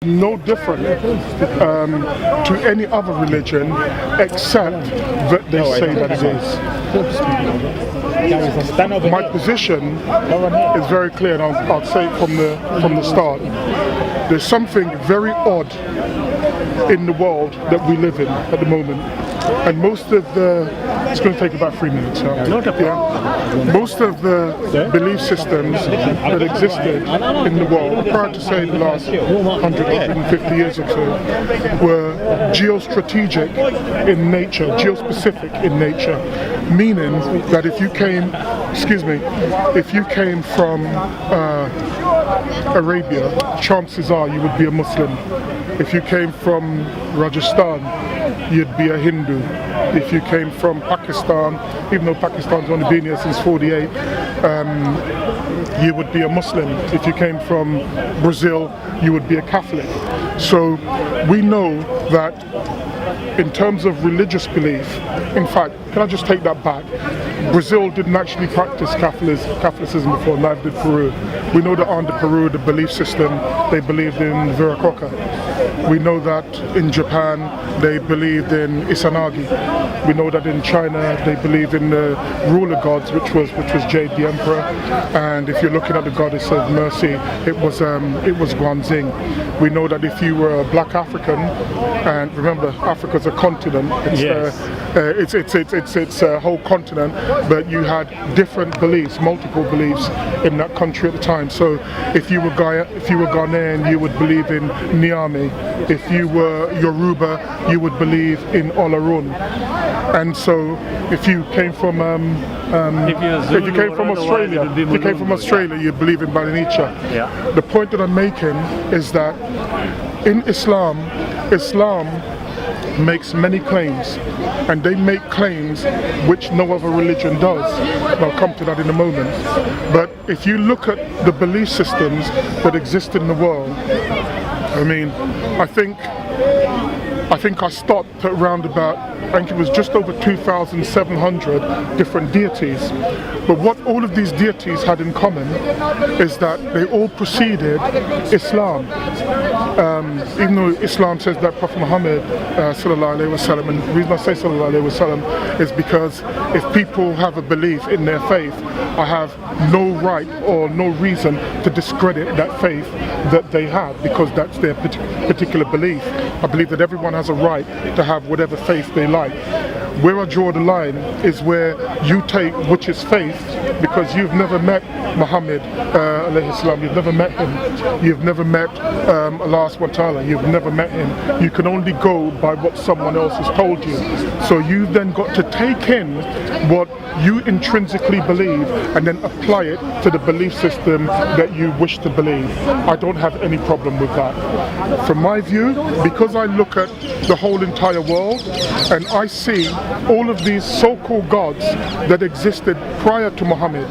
no different to any other religion, except that they say that it is. My position is very clear, and I'll say it from the start. There's something very odd in the world that we live in at the moment, and most of the it's going to take about 3 minutes. Most of the belief systems that existed in the world prior to, say, the last 150 years or so were geostrategic in nature, geospecific in nature, meaning that if you came from Arabia, chances are you would be a Muslim. If you came from Rajasthan, you'd be a Hindu. If you came from Pakistan, even though Pakistan's only been here since '48, you would be a Muslim. If you came from Brazil, you would be a Catholic. So we know that in terms of religious belief, in fact, can I just take that back? Brazil didn't actually practice Catholicism before, neither did Peru. We know that under Peru, the belief system, they believed in Viracocha. We know that in Japan, they believed in Izanagi. We know that in China, they believe in the ruler gods, which was Jade the Emperor. And if you're looking at the goddess of mercy, it was Guanxing. We know that if you were a black African, and remember, Africa's a continent. It's a whole continent, but you had different beliefs, multiple beliefs in that country at the time. So if you were Ghanaian, you would believe in Niami. If you were Yoruba, you would believe in Olarun. And so if you came from Australia, you believe in Balinicha. Yeah. The point that I'm making is that in Islam makes many claims, and they make claims which no other religion does. And I'll come to that in a moment. But if you look at the belief systems that exist in the world, I mean, I think I stopped at around about, I think it was just over 2,700 different deities. But what all of these deities had in common is that they all preceded Islam. Even though Islam says that Prophet Muhammad sallallahu alaihi wasallam, and the reason I say sallallahu alaihi wasallam is because if people have a belief in their faith, I have no right or no reason to discredit that faith that they have, because that's their particular belief. I believe that everyone has a right to have whatever faith they like. Where I draw the line is where you take which is faith, because you've never met Muhammad alayhi salam, you've never met him, you've never met Allah subhanahu wa ta'ala, you've never met him. You can only go by what someone else has told you. So you've then got to take in what you intrinsically believe and then apply it to the belief system that you wish to believe. I don't have any problem with that. From my view, because I look at the whole entire world and I see all of these so-called gods that existed prior to Muhammad.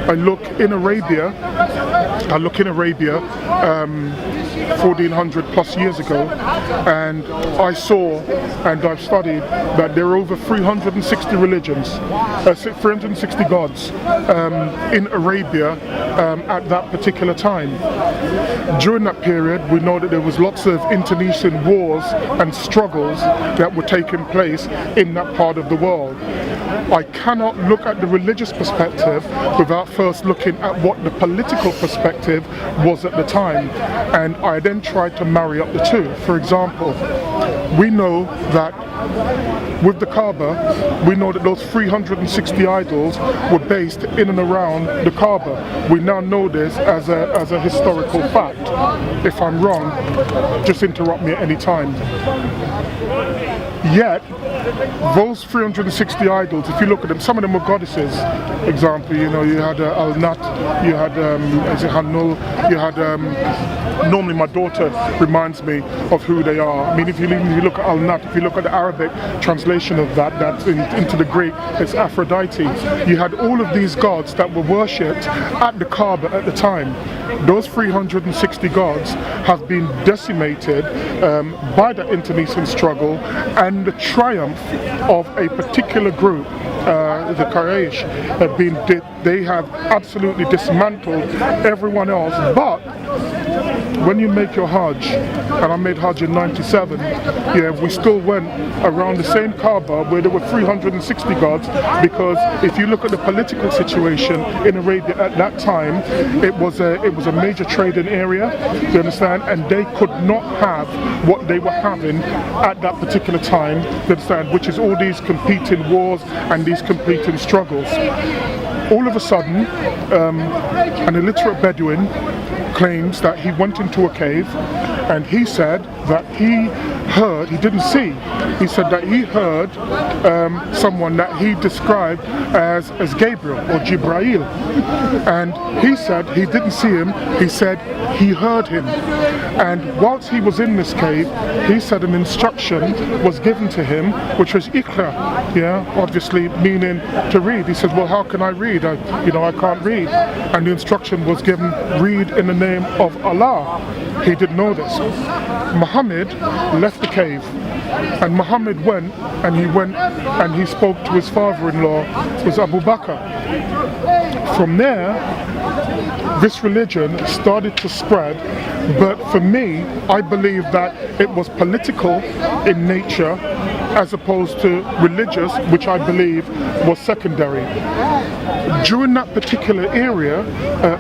I look in Arabia, 1400 plus years ago, and I saw and I've studied that there are over 360 religions, 360 gods in Arabia at that particular time. During that period, we know that there was lots of internecine wars and struggles that were taking place in that part of the world. I cannot look at the religious perspective without first looking at what the political perspective was at the time, and I then tried to marry up the two. For example, we know that with the Kaaba, we know that those 360 idols were based in and around the Kaaba. We now know this as a historical fact. If I'm wrong, just interrupt me at any time. Yet, those 360 idols, if you look at them, some of them were goddesses. Example, you know, you had Al-Nat, you had Hanul, you had, normally my daughter reminds me of who they are. I mean, if you look at Al-Nat, if you look at the Arabic translation of that's into the Greek, it's Aphrodite. You had all of these gods that were worshipped at the Kaaba at the time. Those 360 gods have been decimated by the internecine struggle and the triumph of a particular group, the Quraysh, they have absolutely dismantled everyone else, but when you make your Hajj, and I made Hajj in '97, yeah, we still went around the same Kaaba where there were 360 guards, because if you look at the political situation in Arabia at that time, it was a major trading area, you understand, and they could not have what they were having at that particular time, you understand, which is all these competing wars and these competing struggles. All of a sudden, an illiterate Bedouin claims that he went into a cave and he said that he didn't see, he said that he heard someone that he described as Gabriel or Jibrail, and he said he didn't see him, he said he heard him. And whilst he was in this cave, he said an instruction was given to him, which was Iqra, yeah, obviously meaning to read. He said, well, how can I read? I can't read. And the instruction was given, read in the name of Allah. He didn't know this. Muhammad left the cave, and Muhammad went and he spoke to his father-in-law, was Abu Bakr. From there, this religion started to spread, but for me, I believe that it was political in nature as opposed to religious, which I believe was secondary. During that particular area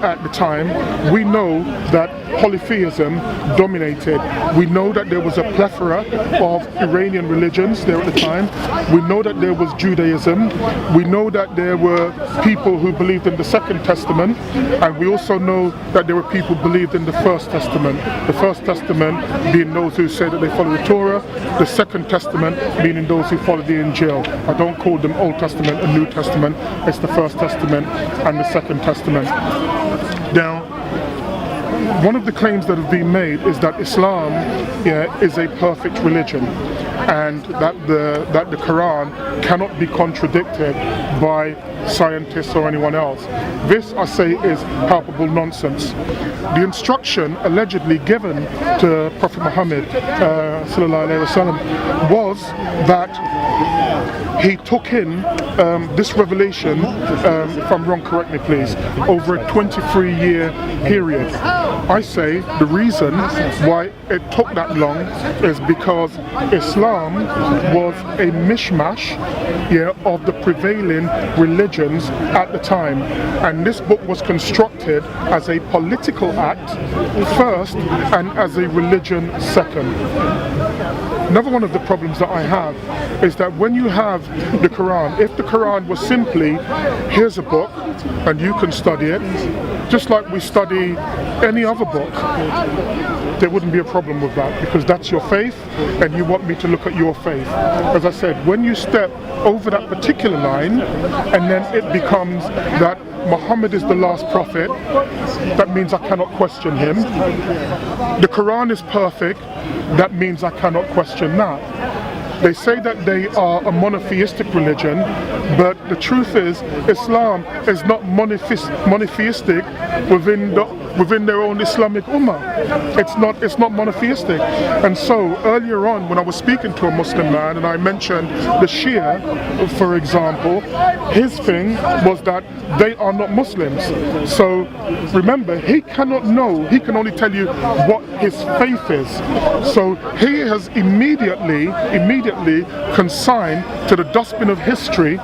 at the time, we know that polytheism dominated. We know that there was a plethora of Iranian religions there at the time. We know that there was Judaism. We know that there were people who believed in the Second Testament, and we also know that there were people who believed in the First Testament. The First Testament being those who say that they follow the Torah, the Second Testament meaning those who follow the Injil. I don't call them Old Testament and New Testament, it's the First Testament and the Second Testament. Now, one of the claims that have been made is that Islam, yeah, is a perfect religion, and that the Quran cannot be contradicted by scientists or anyone else. This, I say, is palpable nonsense. The instruction allegedly given to Prophet Muhammad sallallahu alaihi wasallam was that he took in this revelation, if I'm wrong, correct me please, over a 23-year period. I say the reason why it took that long is because Islam was a mishmash, yeah, of the prevailing religions at the time, and this book was constructed as a political act first and as a religion second. Another one of the problems that I have is that when you have the Quran, if the Quran was simply, here's a book and you can study it, just like we study any other book, there wouldn't be a problem with that, because that's your faith and you want me to look at your faith. As I said, when you step over that particular line and then it becomes that Muhammad is the last prophet, that means I cannot question him. The Quran is perfect, that means I cannot question that. They say that they are a monotheistic religion, but the truth is Islam is not monotheistic within their own Islamic ummah. It's not monotheistic. And so earlier on, when I was speaking to a Muslim man and I mentioned the Shia, for example, his thing was that they are not Muslims. So remember, he cannot know, he can only tell you what his faith is. So he has immediately consigned to the dustbin of history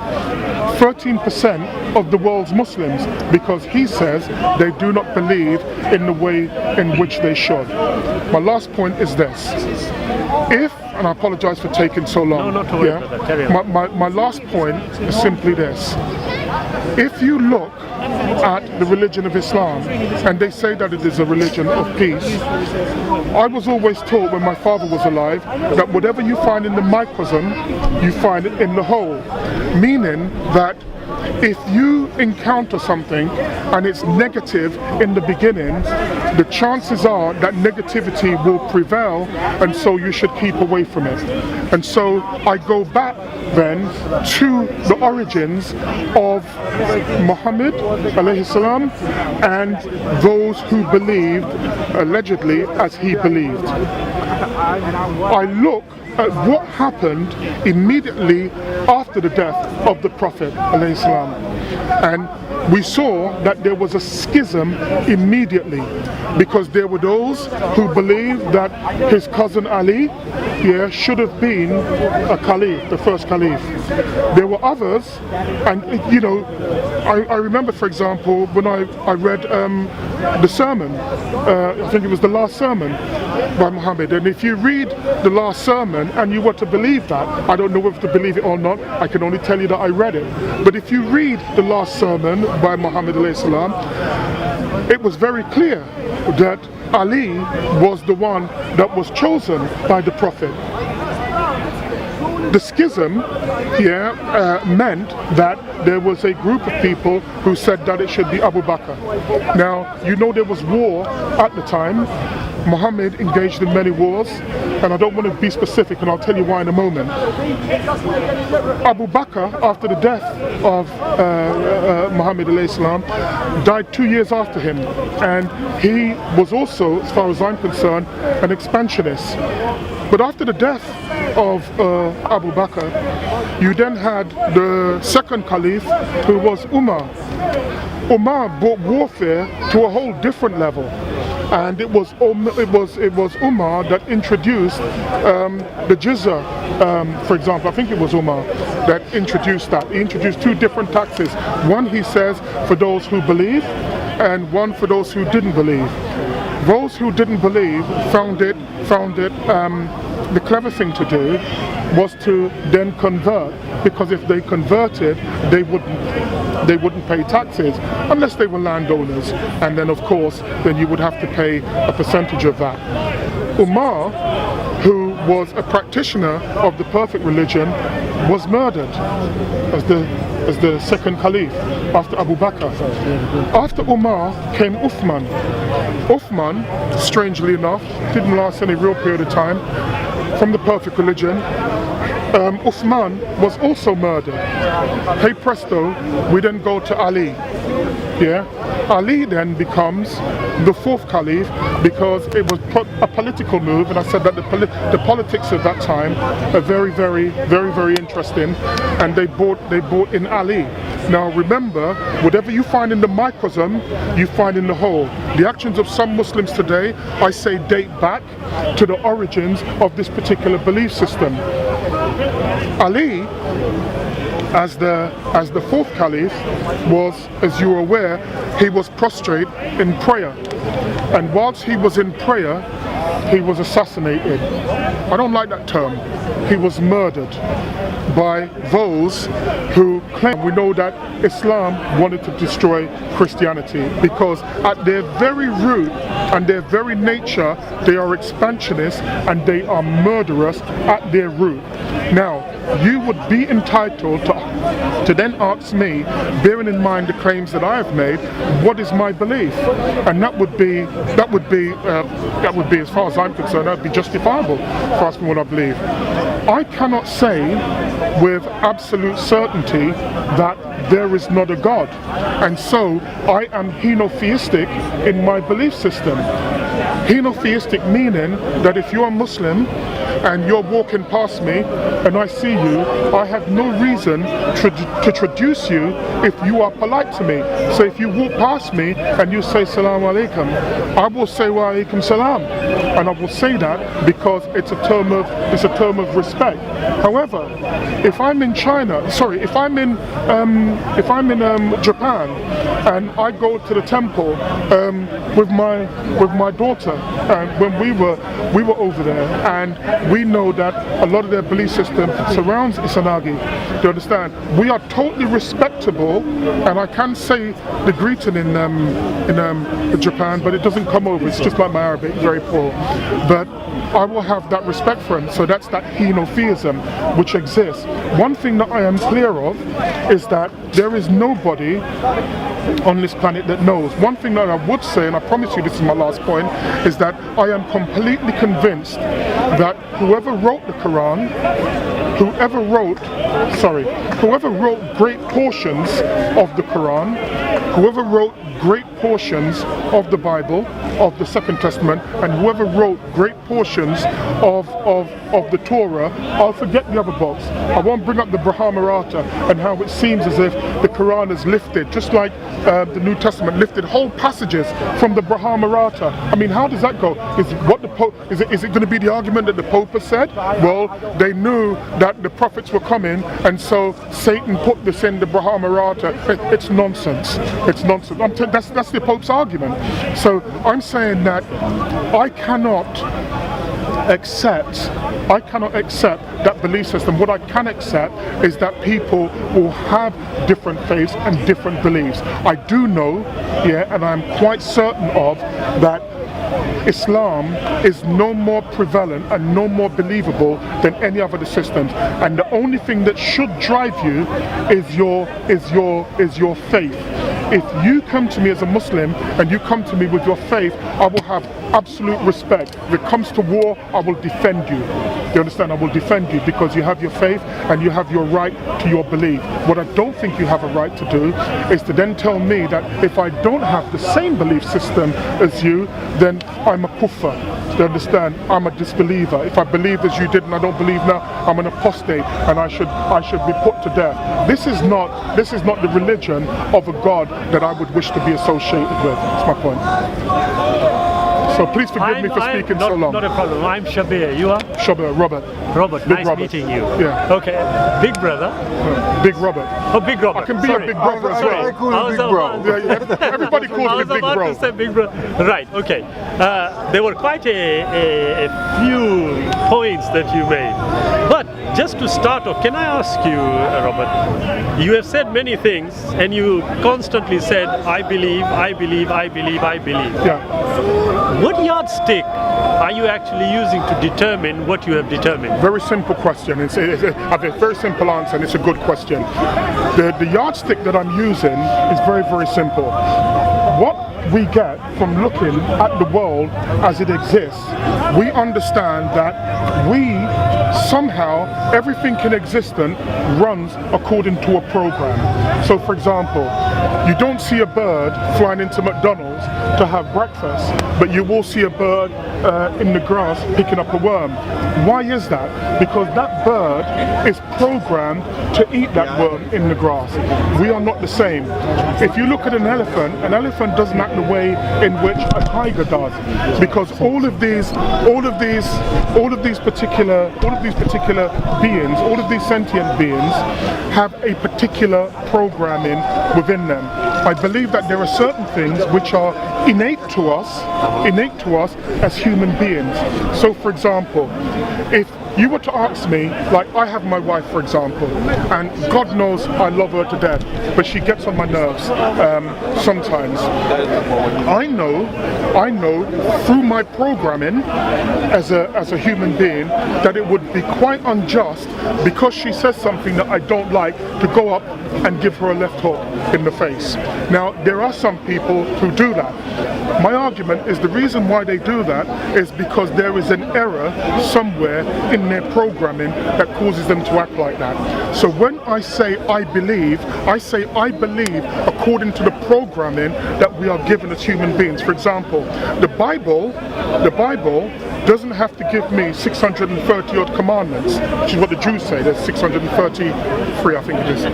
13% of the world's Muslims, because he says they do not believe in the way in which they should. My last point is this. And I apologize for taking so long. No, not to worry about that. Carry on. My last point is simply this. If you look at the religion of Islam, and they say that it is a religion of peace, I was always taught when my father was alive that whatever you find in the microcosm, you find it in the whole. Meaning that if you encounter something and it's negative in the beginning, the chances are that negativity will prevail, and so you should keep away from it. And so I go back then to the origins of Muhammad alayhi salam and those who believed allegedly as he believed. I look at what happened immediately after the death of the Prophet alayhi salam. And we saw that there was a schism immediately, because there were those who believed that his cousin Ali, should have been a caliph, the first caliph. There were others, and I remember, for example, when I read the sermon, I think it was the last sermon by Muhammad, and if you read the last sermon and you were to believe that, I don't know whether to believe it or not, I can only tell you that I read it, but if you read the last sermon by Muhammad alayhi salam, it was very clear that Ali was the one that was chosen by the Prophet. The schism meant that there was a group of people who said that it should be Abu Bakr. Now, there was war at the time. Muhammad engaged in many wars, and I don't want to be specific, and I'll tell you why in a moment. Abu Bakr, after the death of Muhammad alayhi salam, died 2 years after him, and he was also, as far as I'm concerned, an expansionist. But after the death of Abu Bakr, you then had the second caliph, who was Umar. Umar brought warfare to a whole different level, and it was Umar that introduced the jizya, for example. I think it was Umar that introduced that. He introduced 2 different taxes. One, he says, for those who believe, and one for those who didn't believe. Those who didn't believe found it the clever thing to do was to then convert, because if they converted, they wouldn't pay taxes unless they were landowners, and then of course then you would have to pay a percentage of that. Umar, who was a practitioner of the perfect religion, was murdered as the second caliph after Abu Bakr. After Umar came Uthman. Uthman, strangely enough, didn't last any real period of time, from the perfect religion. Uthman was also murdered. Hey presto, we then go to Ali. Ali then becomes the 4th caliph, because it was a political move, and I said that the politics of that time are very, very, very, very interesting, and they brought in Ali. Now remember, whatever you find in the microcosm, you find in the whole. The actions of some Muslims today, I say, date back to the origins of this particular belief system. Ali, as the 4th caliph, was, as you are aware, he was prostrate in prayer, and whilst he was in prayer, he was assassinated. I don't like that term. He was murdered by those who claim. We know that Islam wanted to destroy Christianity, because at their very root and their very nature, they are expansionists and they are murderous at their root. Now, you would be entitled to then ask me, bearing in mind the claims that I have made, what is my belief? And that would be, as far as I'm concerned, that would be justifiable for asking what I believe. I cannot say with absolute certainty that there is not a God, and so I am henotheistic in my belief system. Henotheistic meaning that if you're a Muslim and you're walking past me and I see you, I have no reason to traduce you if you are polite to me. So if you walk past me and you say Salaam Alaikum, I will say Wa Alaikum Salam, and I will say that because it's a term of respect. However, if I'm in if I'm in Japan and I go to the temple with my daughter, and when we were over there, and we know that a lot of their belief system surrounds Isanagi. Do you understand? We are totally respectable, and I can say the greeting in Japan, but it doesn't come over. It's just like my Arabic, very poor. But I will have that respect for him. So that's that henotheism which exists. One thing that I am clear of is that there is nobody on this planet that knows. One thing that I would say, and I promise you this is my last point, is that I am completely convinced that whoever wrote the Quran, whoever wrote great portions of the Quran, whoever wrote great portions of the Bible, of the Second Testament, and whoever wrote great portions of the Torah, I'll forget the other books. I won't bring up the Mahabharata and how it seems as if the Quran is lifted, just like the New Testament lifted whole passages from the Mahabharata. I mean, how does that go? Is it going to be the argument that the Pope has said? Well, they knew that the prophets were coming, and so Satan put this in the Mahabharata. It's nonsense. It's nonsense. That's the Pope's argument. So I'm saying that I cannot accept that belief system. What I can accept is that people will have different faiths and different beliefs. I do know, and I'm quite certain of, that Islam is no more prevalent and no more believable than any other systems. And the only thing that should drive you is your faith. If you come to me as a Muslim and you come to me with your faith, I will have absolute respect. If it comes to war, I will defend you. You understand? I will defend you because you have your faith and you have your right to your belief. What I don't think you have a right to do is to then tell me that if I don't have the same belief system as you, then I'm a kuffar. You understand? I'm a disbeliever. If I believe as you did and I don't believe now, I'm an apostate and I should be put to death. This is not the religion of a God that I would wish to be associated with. That's my point. So please forgive me for speaking so long. Not a problem. I'm Shabir. You are? Shabir, Robert. Robert, Big nice Robert. meeting you. Yeah. Okay. Big brother. Big Robert. Oh, Big Robert. I can be a big brother as well. I call you Big Bro. Yeah, everybody calls me Big Bro. I was about to say Big Bro. Right, okay. There were quite a few points that you made. But just to start off, can I ask you, Robert, you have said many things and you constantly said, I believe, I believe, I believe, I believe. Yeah. What yardstick are you actually using to determine what you have determined? Very simple question. I have a very simple answer, and it's a good question. The yardstick that I'm using is very, very simple. What we get from looking at the world as it exists, we understand that somehow everything in existence runs according to a program. So for example, you don't see a bird flying into McDonald's to have breakfast, but you will see a bird in the grass picking up a worm. Why is that? Because that bird is programmed to eat that worm in the grass. We are not the same. If you look at an elephant doesn't act the way in which a tiger does, because all of these particular beings, all of these sentient beings have a particular programming within them. I believe that there are certain things which are innate to us as human beings. So for example, if you were to ask me, like I have my wife for example, and God knows I love her to death, but she gets on my nerves sometimes. I know through my programming as a human being that it would be quite unjust, because she says something that I don't like, to go up and give her a left hook in the face. Now there are some people who do that. My argument is the reason why they do that is because there is an error somewhere in their programming that causes them to act like that. So when I say I believe according to the programming that we are given as human beings. For example, the Bible doesn't have to give me 630 odd commandments, which is what the Jews say. There's 633, I think it is,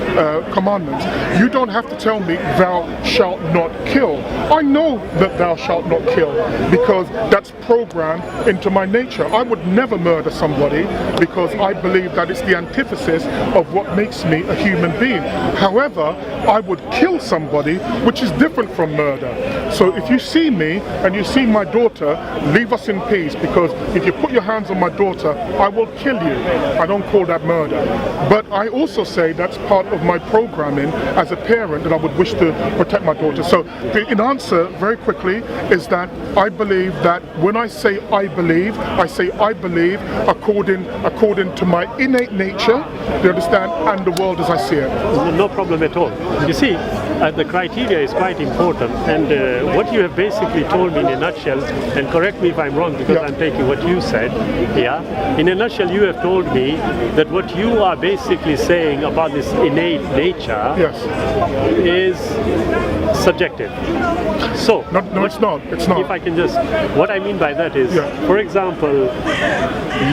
commandments. You don't have to tell me thou shalt not kill. I know that thou shalt not kill because that's programmed into my nature. I would never murder somebody because I believe that it's the antithesis of what makes me a human being. However, I would kill somebody, which is different from murder. So if you see me and you see my daughter, leave us in peace, because if you put your hands on my daughter, I will kill you. I don't call that murder. But I also say that's part of my programming as a parent, that I would wish to protect my daughter. So in answer, very quickly, is that I believe that when I say I believe according to my innate nature, do you understand, and the world as I see it. No problem at all. You see, the criteria is quite important, and what you have basically told me in a nutshell, and correct me if I'm wrong because I'm taking what you said, in a nutshell you have told me that what you are basically saying about this innate nature is subjective. So, No, it's not. It's not. if I can just, what I mean by that is, Yeah. for example,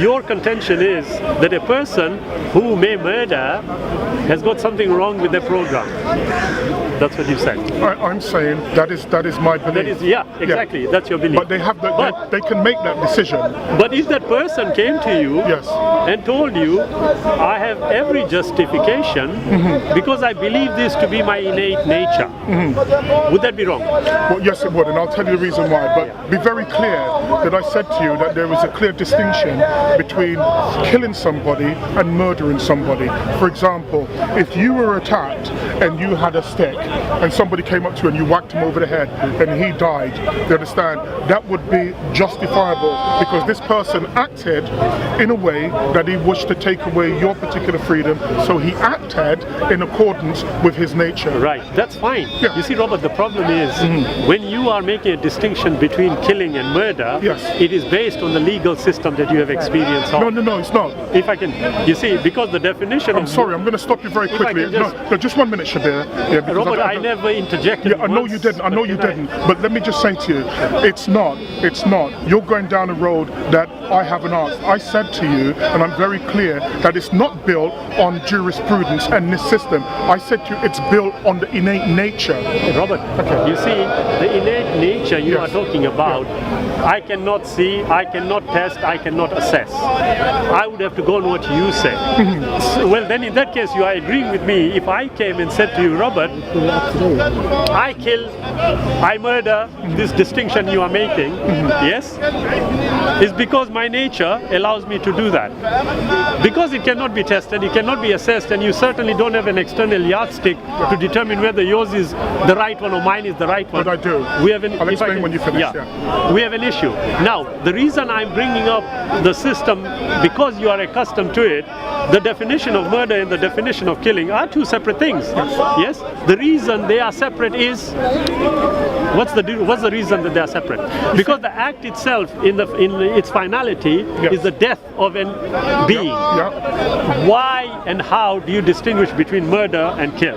your contention is that a person who may murder has got something wrong with their program. That's what you said. I'm saying that is my belief. That is, yeah, exactly. That's your belief. But they have they can make that decision. But if that person came to you Yes. and told you, I have every justification because I believe this to be my innate nature, would that be wrong? Well, yes, it would, and I'll tell you the reason why. But be very clear that I said to you that there is a clear distinction between killing somebody and murdering somebody. For example, if you were attacked and you had a stick and somebody came up to you and you whacked him over the head and he died, you understand, that would be justifiable because this person acted in a way that he wished to take away your particular freedom, so he acted in accordance with his nature. Right, that's fine. Yeah. You see, Robert, the problem is when you are making a distinction between killing and murder, Yes. it is based on the legal system that you have experienced of. No, it's not. If I can, you see, because the definition I'm sorry, I'm going to stop you very If I quickly. can just- No, just 1 minute, Shabir. Yeah, because Robert, I never interjected. Yeah, I know once, you didn't. I know but you can didn't. But let me just say to you, it's not. You're going down a road that I haven't asked. I said to you, and I'm very clear, that it's not built on jurisprudence and this system. I said to you, it's built on the innate nature. Robert, you see, the innate nature you Yes. are talking about, I cannot see, I cannot test, I cannot assess. I would have to go on what you say. Well, then in that case, you are agreeing with me. If I came and said to you, Robert, I kill, I murder, this distinction you are making, yes, is because my nature allows me to do that. Because it cannot be tested, it cannot be assessed, and you certainly don't have an external yardstick to determine whether yours is the right one or mine is the right one. But I do. We have an, I'll if I explain can- when you finish, We have an issue. Now, the reason I'm bringing up the system, because you are accustomed to it, the definition of murder and the definition of killing are two separate things. Yes? The reason they are separate is, what's the reason that they are separate? Because the act itself, in its finality, Yes. is the death of a being. Yeah. Why and how do you distinguish between murder and kill?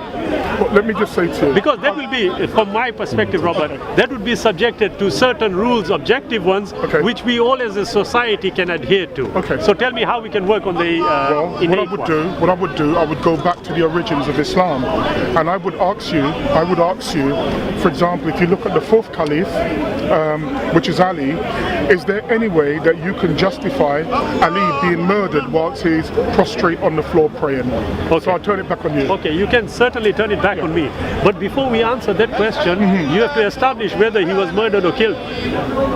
Well, let me just say to you. Because that will be, from my perspective, Robert, that would be subjected to certain rules, objective ones, Okay. which we all as a society can adhere to. Okay. So tell me how we can work on the Well, what I innate would one. do, I would go back to the origins of Islam, and I would ask you, for example, if you look at the fourth caliph, which is Ali, is there any way that you can justify Ali being murdered whilst he's prostrate on the floor praying? Okay. So I'll turn it back on you. Okay, you can certainly turn it back on me. But before we answer that question, you have to establish whether he was murdered or killed.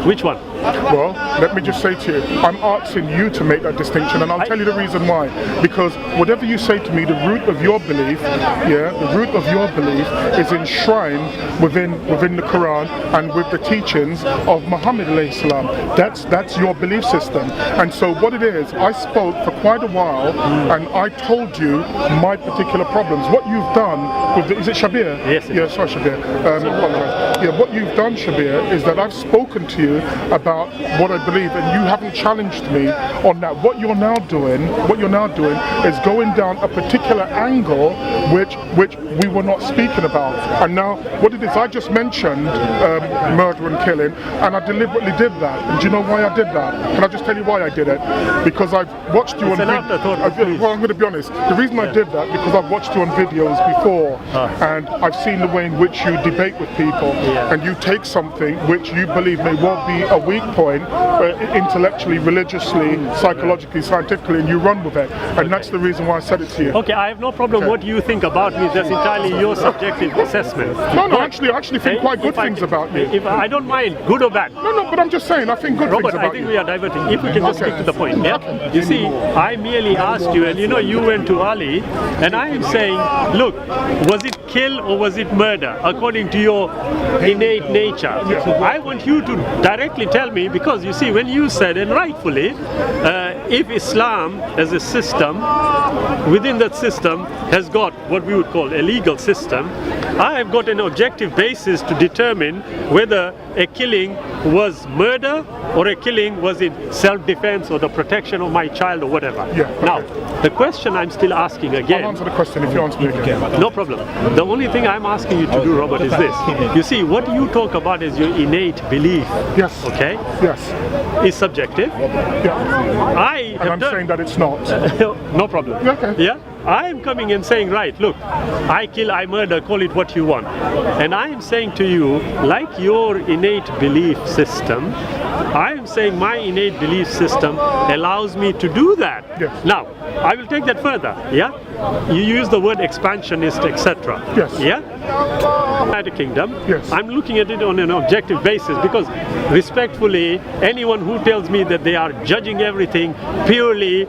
Which one? Well, let me just say to you, I'm asking you to make that distinction, and I'll tell you the reason why. Because whatever you say to me, the root of your belief, is enshrined within the Quran and with the teachings of Muhammad alayhi salam. That's your belief system. And so what it is, I spoke for quite a while, and I told you my particular problems. What you've done with is it Shabir? Yes. Yeah, sorry, Shabir. Apologize. Yeah, what you've done, Shabir, is that I've spoken to you about what I believe, and you haven't challenged me on that. What you're now doing is going down a particular angle which we were not speaking about. And now what it is, I just mentioned murder and killing, and I deliberately did that. And do you know why I did that? Can I just tell you why I did it? Because I've watched you It's on an afterthought, please. well, I'm going to be honest. The reason I did that because I've watched you on videos before, and I've seen the way in which you debate with people, and you take something which you believe may well be a weak point, intellectually, religiously, psychologically, scientifically, and you run with it. And that's the reason why I said it to you. Okay, I have no problem what you think about me. That's entirely your subjective assessment. No, But, actually, I actually think quite good if I things can- about you. If I don't mind, good or bad. No, but I'm just saying, I think good Robert, things I about think you. we are diverting. If we can just Okay. stick to the point. Yeah? You see, I merely asked you, and you went to Ali, and I am saying, look, was it kill or was it murder, according to your innate nature? I want you to directly tell me, because you see, when you said, and rightfully, if Islam as a system, within that system, has got what we would call a legal system, I have got an objective basis to determine whether a killing was murder or a killing was in self-defense or the protection of my child or whatever. Yeah, okay. Now, the question I'm still asking again. I'll answer the question if you answer me again. No problem. The only thing I'm asking you to do, Robert, is this. You see, what you talk about is your innate belief. Yes. Okay? Yes. Is subjective. Yeah. And I'm saying that it's not. No problem. Okay. Yeah? I am coming and saying, right, look, I kill, I murder, call it what you want. And I am saying to you, like your innate belief system, I am saying my innate belief system allows me to do that. Yes. Now, I will take that further. Yeah? You use the word expansionist, etc. Yes. Yeah? United Kingdom, yes. I'm looking at it on an objective basis because respectfully, anyone who tells me that they are judging everything purely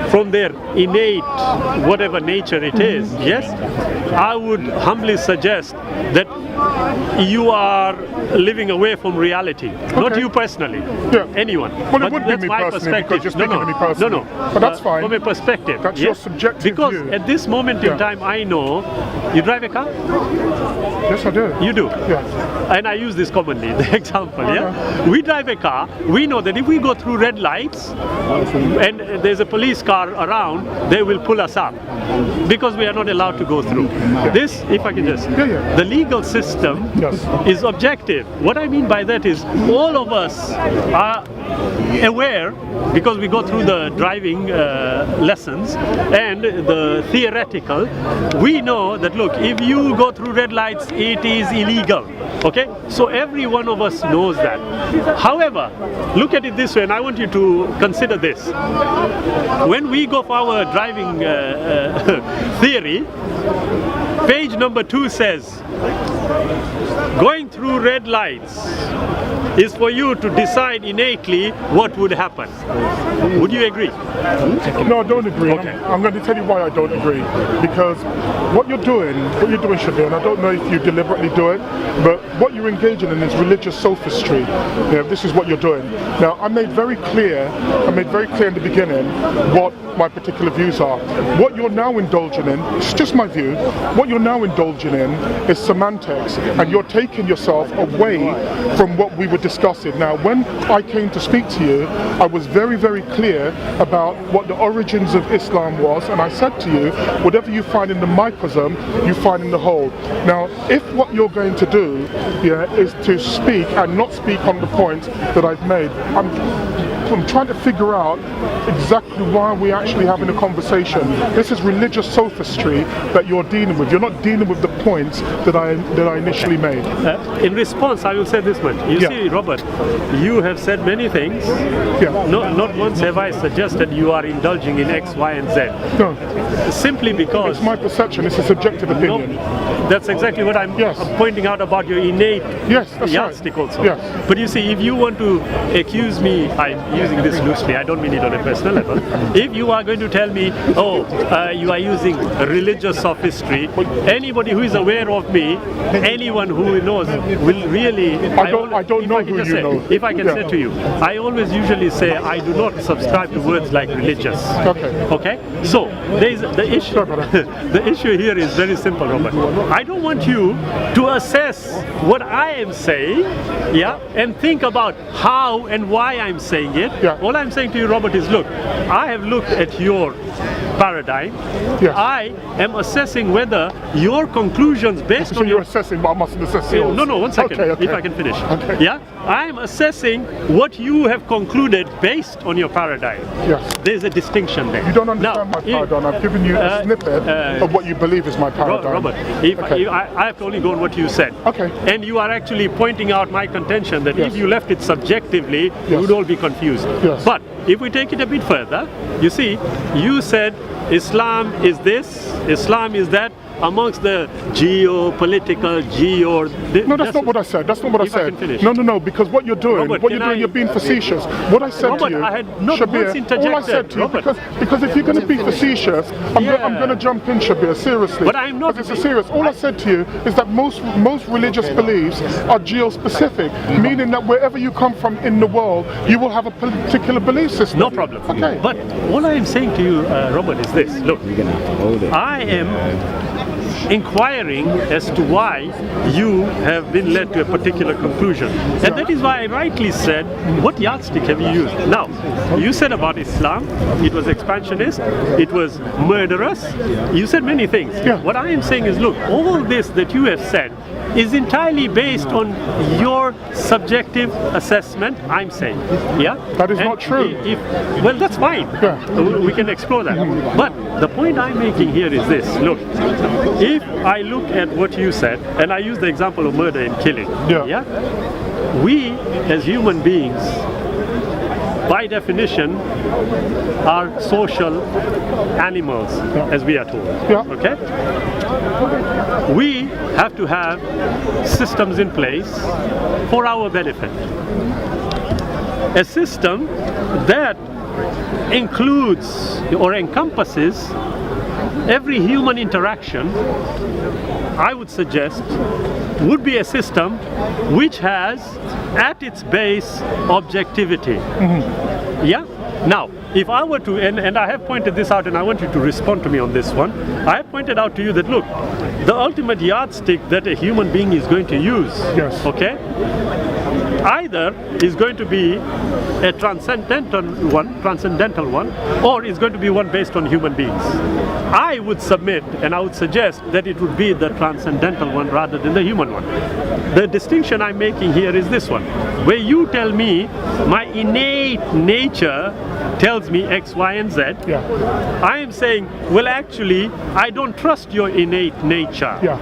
from their innate whatever nature it is, yes, I would humbly suggest that you are living away from reality. Not you personally, anyone. Well, but it would that's be me my personally because you're speaking to me personally. No. But that's fine. From a perspective. That's your subjective because view. at this moment in time, I know you drive a car? Yes, I do. You do? Yes. And I use this commonly, the example, yeah? We drive a car, we know that if we go through red lights and there's a police car around, they will pull us up because we are not allowed to go through. This, if I can just, the legal system is objective. What I mean by that is all of us are aware because we go through the driving lessons and the theoretical, we know that look, if you go through red lights, it is illegal. Okay, so every one of us knows that. However, look at it this way, and I want you to consider this. When we go for our driving theory, page number 2 says, going through red lights is for you to decide innately what would happen. Would you agree? No, I don't agree. Okay. I'm going to tell you why I don't agree. Because what you're doing, Shabir, and I don't know if you deliberately do it, but what you're engaging in is religious sophistry. This is what you're doing. Now, I made very clear in the beginning what my particular views are. What you're now indulging in, it's just my view, what you're now indulging in is semantics, and you're taking yourself away from what we were discussing. Now, when I came to speak to you, I was very, very clear about what the origins of Islam was, and I said to you, whatever you find in the microcosm, you find in the whole. Now, if what you're going to do is to speak and not speak on the point that I've made, I'm trying to figure out exactly why we're actually having a conversation. This is religious sophistry that you're dealing with. You're not dealing with the points that I initially made. In response, I will say this much. You see, Robert, you have said many things. Not once have I suggested you are indulging in X, Y, and Z. No. Simply because... It's my perception. It's a subjective opinion. That's exactly what I'm pointing out about your innate yardstick also. Yes. But you see, if you want to accuse me, I'm using this loosely, I don't mean it on a personal level. If you are going to tell me, you are using religious sophistry, anybody who is aware of me, anyone who knows will really... I don't know who you know. If I can say to you, I always usually say I do not subscribe to words like religious. Okay? So, there is the issue. The issue here is very simple, Robert. I don't want you to assess what I am saying, and think about how and why I'm saying it. All I'm saying to you, Robert, is look, I have looked at your paradigm. I am assessing whether your conclusions based on you're assessing, but I mustn't assess yours. No, 1 second, if I can finish. I am assessing what you have concluded based on your paradigm. There's a distinction there. You don't understand my paradigm. I've given you a snippet of what you believe is my paradigm. Robert, I have to only go on what you said. And you are actually pointing out my contention that if you left it subjectively, you would all be confused. But if we take it a bit further, you see, you said Islam is this, Islam is that, amongst the geopolitical, No, that's not what I said. That's not what I said. No, because what you're doing, Robert, you're being facetious. What I said to you, I had not once interjected. all I said to you, because if you're going to be facetious, I'm going to jump in, Shabir, seriously. But I'm not. It's a serious. All I said to you is that most religious beliefs are geo-specific, meaning that wherever you come from in the world, you will have a particular belief system. No problem. But all I am saying to you, Robert, is this. Look, I am inquiring as to why you have been led to a particular conclusion. And that is why I rightly said, what yardstick have you used? Now, you said about Islam, it was expansionist, it was murderous, you said many things. Yeah. What I am saying is, look, all this that you have said is entirely based on your subjective assessment, I'm saying. Yeah? That is not true. Well, that's fine. Yeah. We can explore that. But the point I'm making here is this. Look, if I look at what you said, and I use the example of murder and killing, Yeah. we as human beings, by definition, are social animals, as we are told. Yeah. Okay? We have to have systems in place for our benefit. A system that includes or encompasses every human interaction, I would suggest, would be a system which has at its base objectivity. Yeah? Now, if I were to, and I have pointed this out and I want you to respond to me on this one, I have pointed out to you that, look, the ultimate yardstick that a human being is going to use, Yes. okay, either is going to be a transcendental one, or is going to be one based on human beings. I would submit and I would suggest that it would be the transcendental one rather than the human one. The distinction I'm making here is this one, where you tell me my innate nature tells me X, Y, and Z. Yeah. I am saying, well, actually, I don't trust your innate nature. Yeah.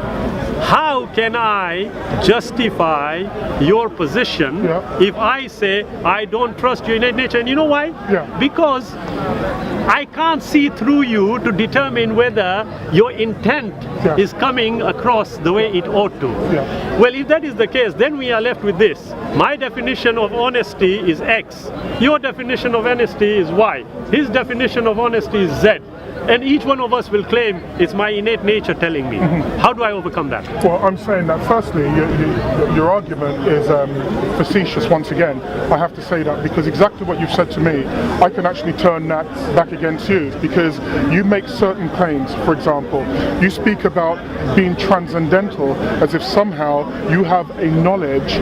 How can I justify your position if I say I don't trust your innate nature? And you know why? Yeah. Because I can't see through you to determine whether your intent is coming across the way it ought to. Yeah. Well, if that is the case, then we are left with this. My definition of honesty is X. Your definition of honesty is Y. His definition of honesty is Z. And each one of us will claim it's my innate nature telling me. How do I overcome that? Well, I'm saying that firstly, your argument is facetious once again. I have to say that because exactly what you've said to me, I can actually turn that back against you because you make certain claims. For example, you speak about being transcendental as if somehow you have a knowledge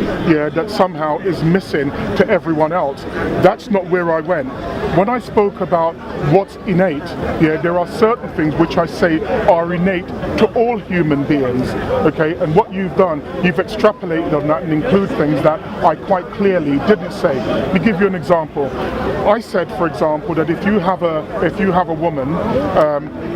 that somehow is missing to everyone else. That's not where I went. When I spoke about what's innate, there are certain things which I say are innate to all human beings, okay? And what you've done, you've extrapolated on that and include things that I quite clearly didn't say. Let me give you an example. I said, for example, that if you have a woman,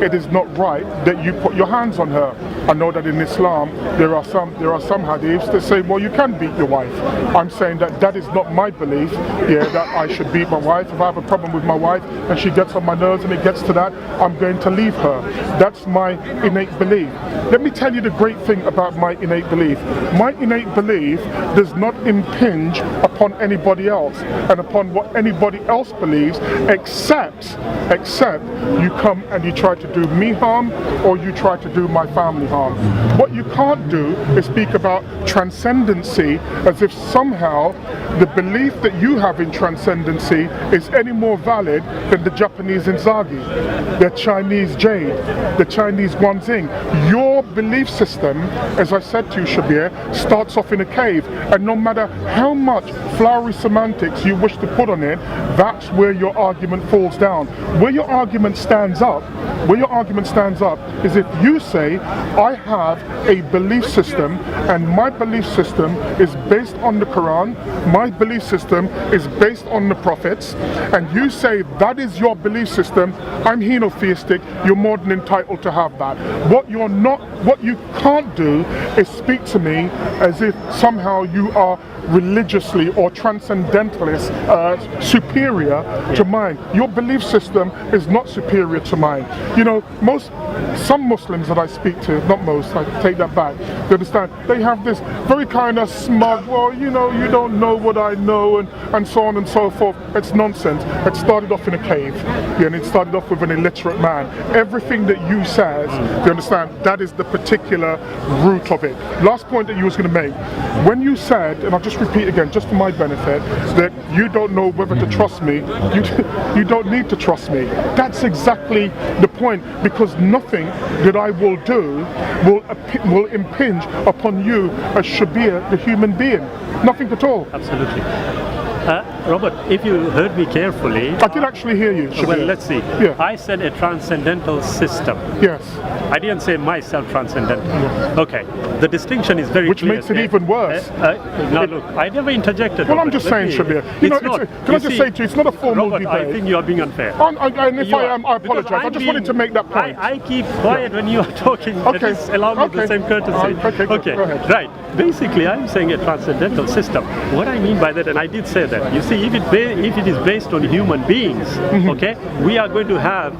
it is not right that you put your hands on her. I know that in Islam there are some hadiths that say, well, you can beat your wife. I'm saying that is not my belief. That I should beat my wife. If I have a problem with my wife and she gets on my nerves and it gets to that, I'm going to leave her. That's my innate belief. Let me tell you the great thing about my innate belief. My innate belief does not impinge upon anybody else and upon what anybody else believes, except you come and you try to do me harm or you try to do my family harm. What you can't do is speak about transcendency as if somehow the belief that you have in transcendency is any more valid than the Japanese Inzaghi, the Chinese Jade, the Chinese Guanxing. Your belief system, as I said to you, Shabir, starts off in a cave, and no matter how much flowery semantics you wish to put on it, that's where your argument falls down. Where your argument stands up is if you say, I have a belief system and my belief system is based on the Quran, my belief system is based on the prophets, and you say that is your belief system, I'm henotheistic, you're more than entitled to have that. What you can't do is speak to me as if somehow you are religiously or transcendentalist superior to mine. Your belief system is not superior to mine. You know, some Muslims that I speak to, not most, I take that back, you understand, they have this very kind of smug, well, you don't know what I know, and so on and so forth. It's nonsense. It started off in a cave, and it started off with an illiterate separate man. Everything that you says, you understand, that is the particular root of it. Last point that you was going to make, when you said, and I'll just repeat again, just for my benefit, that you don't know whether to trust me, you don't need to trust me. That's exactly the point, because nothing that I will do will impinge upon you as Shabir, the human being. Nothing at all. Absolutely. Robert, if you heard me carefully... I did actually hear you, Shabir. Well, let's see. Yeah. I said a transcendental system. Yes. I didn't say myself transcendental. Okay. The distinction is very Which clear. makes it even worse. Now look, I never interjected. Well, Robert. I'm just saying, Shabir. Can I just say to you, it's not a formal Robert, debate. I think you are being unfair. And if I am, I apologize. I just wanted to make that point. I keep quiet when you are talking. Okay. Allow me the same courtesy. Okay, go ahead. Right. Basically, I'm saying a transcendental system. What I mean by that, and I did say that, you see, if it is based on human beings, okay, we are going to have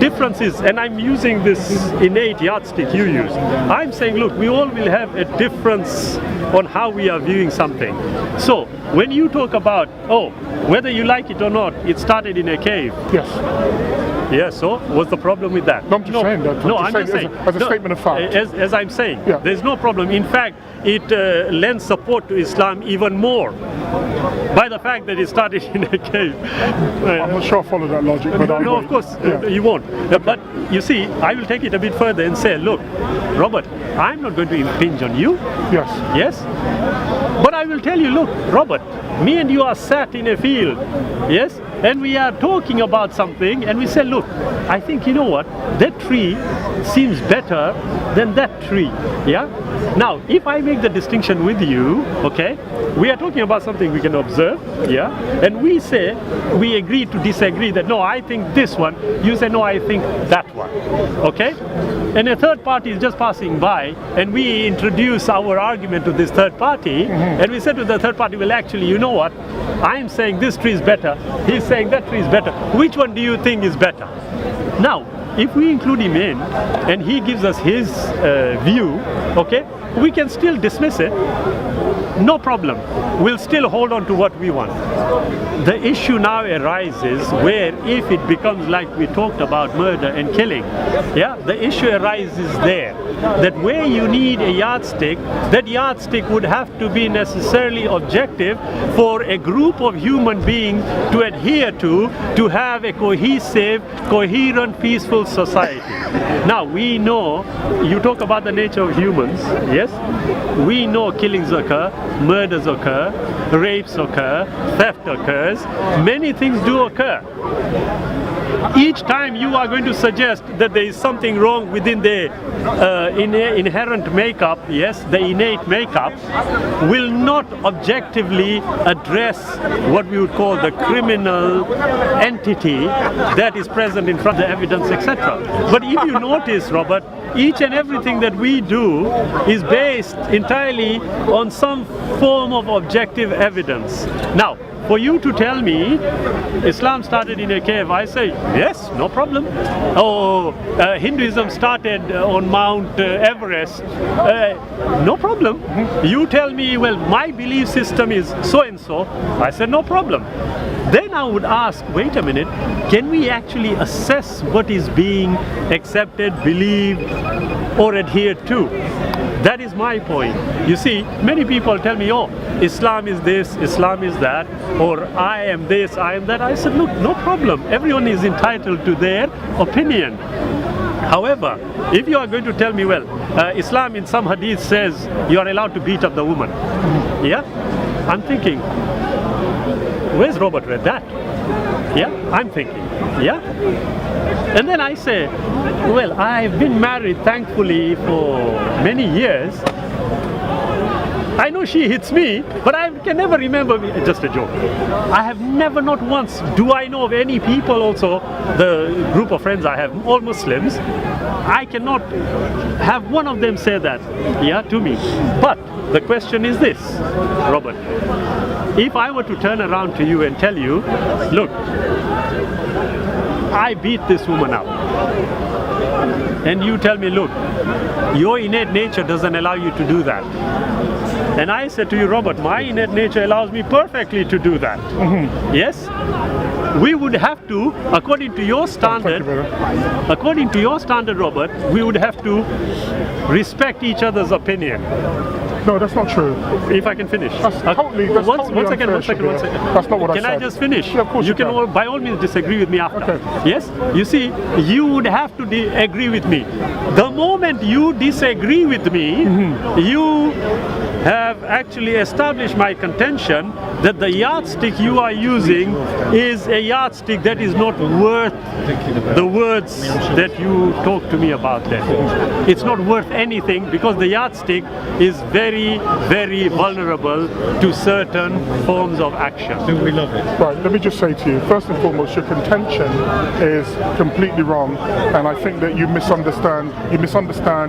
differences, and I'm using this innate yardstick you use. I'm saying, look, we all will have a difference on how we are viewing something. So, when you talk about, whether you like it or not, it started in a cave. Yes. Yeah, so what's the problem with that? No, I'm just saying that. I'm just saying. As a statement of fact. As I'm saying, Yeah. there's no problem. In fact, it lends support to Islam even more by the fact that it started in a cave. I'm not sure I follow that logic, but No, of course, you won't. But you see, I will take it a bit further and say, look, Robert, I'm not going to impinge on you. Yes. Yes? But I will tell you, look, Robert, me and you are sat in a field, yes? And we are talking about something, and we say, look, I think, you know what, that tree seems better than that tree, yeah? Now, if I make the distinction with you, okay, we are talking about something we can observe, yeah? And we say, we agree to disagree that, no, I think this one, you say, no, I think that one, okay? And a third party is just passing by, and we introduce our argument to this third party, and we say to the third party, well, actually, you know what, I'm saying this tree is better, he's saying that tree is better. Which one do you think is better? Now, if we include him in, and he gives us his view, okay, we can still dismiss it. No problem. We'll still hold on to what we want. The issue now arises where if it becomes like we talked about murder and killing, yeah, the issue arises there. That where you need a yardstick, that yardstick would have to be necessarily objective for a group of human beings to adhere to have a cohesive, coherent, peaceful society. Now, we know, you talk about the nature of humans, yes? We know killings occur, murders occur, rapes occur, theft occurs, many things do occur. Each time you are going to suggest that there is something wrong within the inherent makeup, yes, the innate makeup, will not objectively address what we would call the criminal entity that is present in front of the evidence, etc. But if you notice, Robert, each and everything that we do is based entirely on some form of objective evidence. Now, for you to tell me Islam started in a cave, I say, yes, no problem. Hinduism started on Mount Everest, no problem. You tell me, well, my belief system is so-and-so, I said, no problem. Then I would ask, wait a minute, can we actually assess what is being accepted, believed, or adhered to? That is my point. You see, many people tell me, Islam is this, Islam is that, or I am this, I am that. I said, look, no problem. Everyone is entitled to their opinion. However, if you are going to tell me, well, Islam in some hadith says you are allowed to beat up the woman, yeah? I'm thinking, where's Robert read that? Yeah, I'm thinking, yeah? And then I say, well, I've been married, thankfully, for many years. I know she hits me, but I can never remember, just a joke. I have never, not once, do I know of any people also, the group of friends I have, all Muslims, I cannot have one of them say that, yeah, to me. But the question is this, Robert, if I were to turn around to you and tell you, look, I beat this woman up, and you tell me, look, your innate nature doesn't allow you to do that. And I said to you, Robert, my innate nature allows me perfectly to do that. Yes? We would have to, according to your standard, Robert, we would have to respect each other's opinion. No, that's not true. If I can finish. That's totally one second. That's not what I said. Can I just finish? Yeah, of course you can by all means disagree with me after. Okay. Yes? You see, you would have to agree with me. The moment you disagree with me, you have actually established my contention that the yardstick you are using is a yardstick that is not worth the words that you talk to me about then. It's not worth anything because the yardstick is very, very vulnerable to certain forms of action. We love it. Right, let me just say to you, first and foremost, your contention is completely wrong, and I think that you misunderstand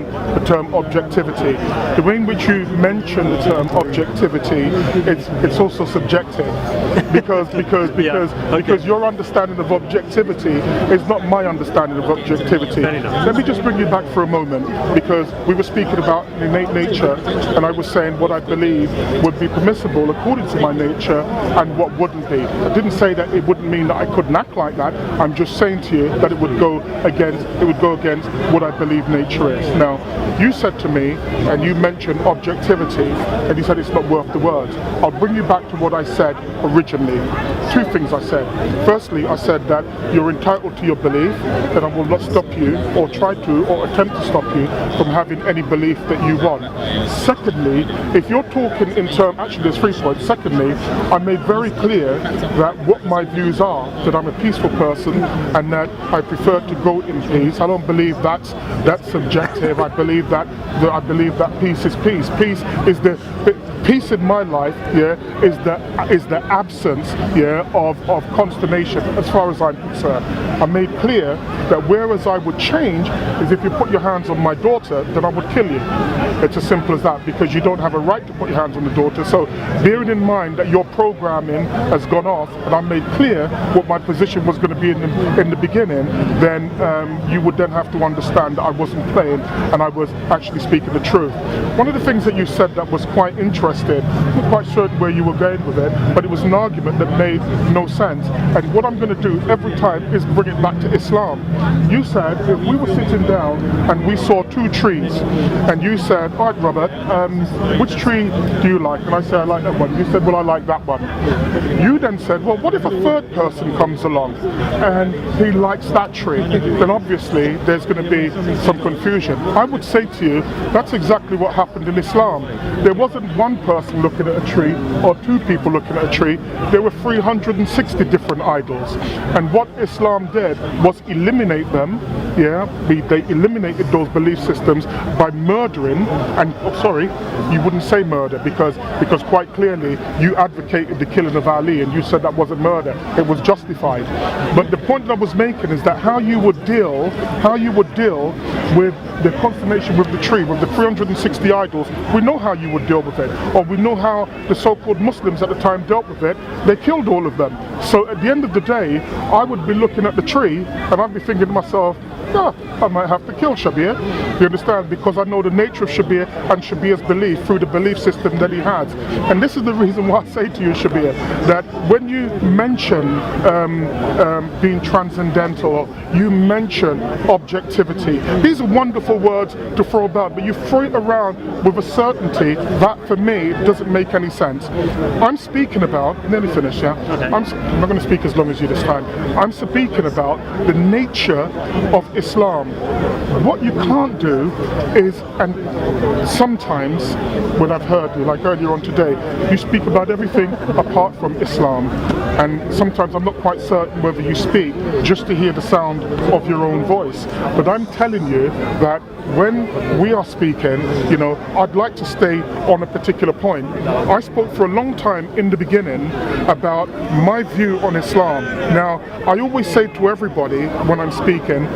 the term objectivity. The way in which you mention the term objectivity, it's also subjective, because your understanding of objectivity is not my understanding of objectivity. Let me just bring you back for a moment, because we were speaking about innate nature, and I was saying what I believe would be permissible according to my nature and what wouldn't be. I didn't say that it wouldn't mean that I couldn't act like that. I'm just saying to you that it would go against what I believe nature is. Now, you said to me, and you mentioned objectivity, and you said it's not worth the word. I'll bring you back to what I said originally. Two things I said. Firstly, I said that you're entitled to your belief, that I will not stop you or try to or attempt to stop you from having any belief that you want. Secondly, if you're talking in terms, actually there's 3 points. Secondly, I made very clear that what my views are, that I'm a peaceful person and that I prefer to go in peace. I don't believe that's subjective. I believe that peace is peace. Peace in my life, is the absence, of consternation. As far as I'm concerned, I made clear that whereas I would change is if you put your hands on my daughter, then I would kill you. It's as simple as that, because you don't have a right to put your hands on the daughter. So, bearing in mind that your programming has gone off, and I made clear what my position was going to be in the beginning, then you would then have to understand that I wasn't playing and I was actually speaking the truth. One of the things that you said that was quite interesting, I'm not quite certain where you were going with it, but it was an argument that made no sense. And what I'm going to do every time is bring it back to Islam. You said if we were sitting down and we saw 2 trees, and you said, all right, Robert, which tree do you like? And I said, I like that one. You said, well, I like that one. You then said, well, what if a third person comes along and he likes that tree? Then obviously there's going to be some confusion. I would say to you, that's exactly what happened in Islam. There wasn't one person looking at a tree or 2 people looking at a tree. There were 360 different idols. And what Islam did was eliminate them. They eliminated those belief systems by murdering, and you wouldn't say murder because quite clearly you advocated the killing of Ali and you said that wasn't murder, it was justified. But the point that I was making is that how you would deal with the consternation with the tree, with the 360 idols, we know how you would deal with it, or we know how the so-called Muslims at the time dealt with it. They killed all of them. So at the end of the day, I would be looking at the tree and I'd be thinking to myself, I might have to kill Shabir. You understand? Because I know the nature of Shabir and Shabir's belief through the belief system that he has. And this is the reason why I say to you, Shabir, that when you mention being transcendental, you mention objectivity, these are wonderful words to throw about, but you throw it around with a certainty that for me doesn't make any sense. I'm speaking about, let me finish, Okay. I'm not going to speak as long as you this time. I'm speaking about the nature of Islam. What you can't do is, and sometimes when I've heard you, like earlier on today, you speak about everything apart from Islam, and sometimes I'm not quite certain whether you speak just to hear the sound of your own voice. But I'm telling you that when we are speaking, I'd like to stay on a particular point. I spoke for a long time in the beginning about my view on Islam. Now, I always say to everybody when I'm speaking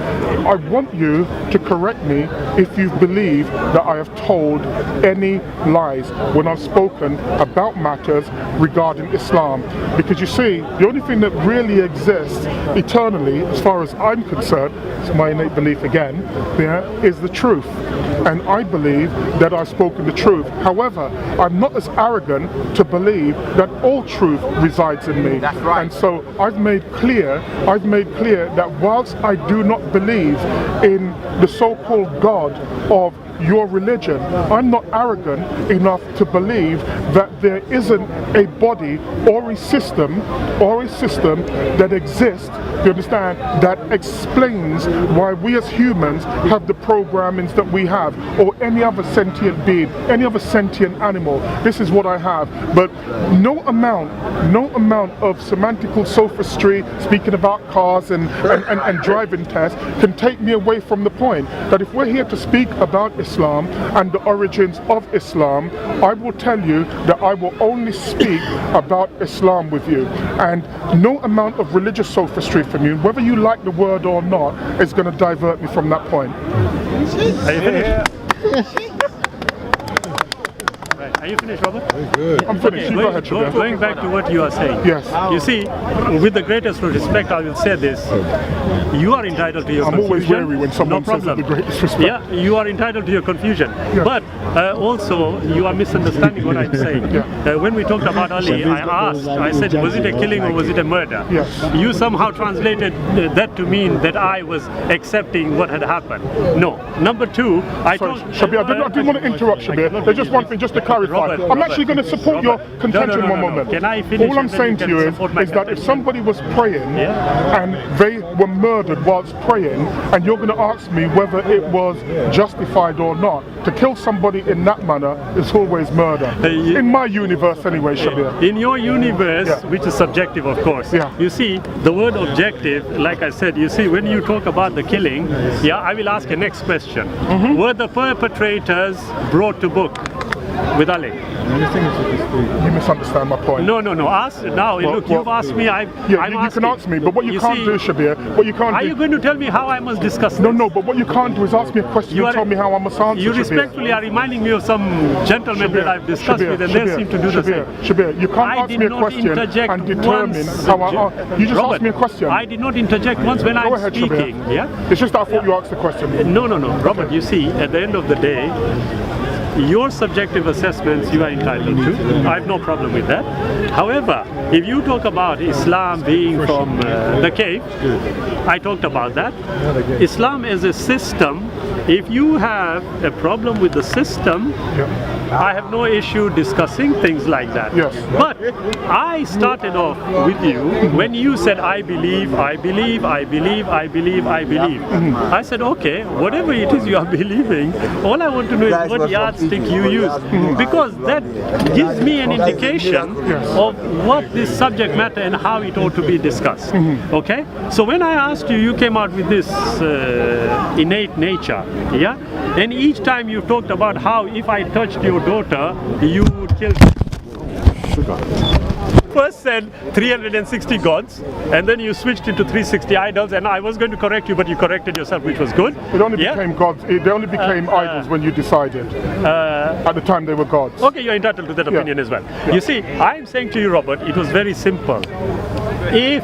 I want you to correct me if you believe that I have told any lies when I've spoken about matters regarding Islam. Because you see, the only thing that really exists eternally, as far as I'm concerned, it's my innate belief again, is the truth. And I believe that I've spoken the truth. However, I'm not as arrogant to believe that all truth resides in me. That's right. And so I've made clear that whilst I do not believe in the so-called God of your religion, I'm not arrogant enough to believe that there isn't a body or a system that exists, you understand, that explains why we as humans have the programmings that we have, or any other sentient being, any other sentient animal. This is what I have. But no amount of semantical sophistry, speaking about cars and driving tests, can take me away from the point that if we're here to speak about Islam and the origins of Islam, I will tell you that I will only speak about Islam with you. And no amount of religious sophistry from you, whether you like the word or not, is going to divert me from that point. Are you finished? Are you finished, Robert? Good. I'm finished. Okay, you go ahead, Shabir. Going back to what you are saying. Yes. You see, with the greatest respect, I will say this. You are entitled to your confusion. I'm always wary when someone says with the greatest respect. Yeah, you are entitled to your confusion. Yeah. But also, you are misunderstanding what I'm saying. Yeah. When we talked about Ali, I said, was it a killing or was it a murder? Yes. You somehow translated that to mean that I was accepting what had happened. No. Number two, Shabir, I didn't want to interrupt, Shabir. There's just one thing, just to clarify. I'm actually going to support your contention one moment. Can I finish? All I'm saying to you is that if somebody was praying and they were murdered whilst praying, and you're going to ask me whether it was justified or not, to kill somebody in that manner is always murder. In my universe anyway, Shabir. In your universe, which is subjective of course, you see, the word objective, like I said, you see, when you talk about the killing, I will ask a next question. Were the perpetrators brought to book with Ali? You misunderstand my point. No. Ask now. Look, you've asked me. You can ask me, but what you can't do, Shabir, what you can't do. Are you going to tell me how I must discuss this? No, but what you can't do is ask me a question and tell me how I must answer. You respectfully are reminding me of some gentlemen that I've discussed with, and they seem to do the same. Shabir, you can't ask me a question and determine how I. You just asked me a question. I did not interject once when I'm speaking. Shabir. Yeah. It's just that I thought you asked the question. No. Robert, you see, at the end of the day, your subjective assessments you are entitled to. I have no problem with that. However, if you talk about Islam being from the cave, I talked about that. Islam as a system, if you have a problem with the system, I have no issue discussing things like that. Yes. But I started off with you when you said, I believe. I said, okay, whatever it is you are believing, all I want to know is what yardstick you use. Because that gives me an indication of what this subject matter and how it ought to be discussed. Okay? So when I asked you, you came out with this innate nature. And each time you talked about how if I touched your daughter, you would kill. First said 360 gods, and then you switched into 360 idols, and I was going to correct you, but you corrected yourself, which was good. It only became gods. They only became idols when you decided. At the time they were gods. Okay, you're entitled to that opinion as well. You see, I'm saying to you, Robert, it was very simple. If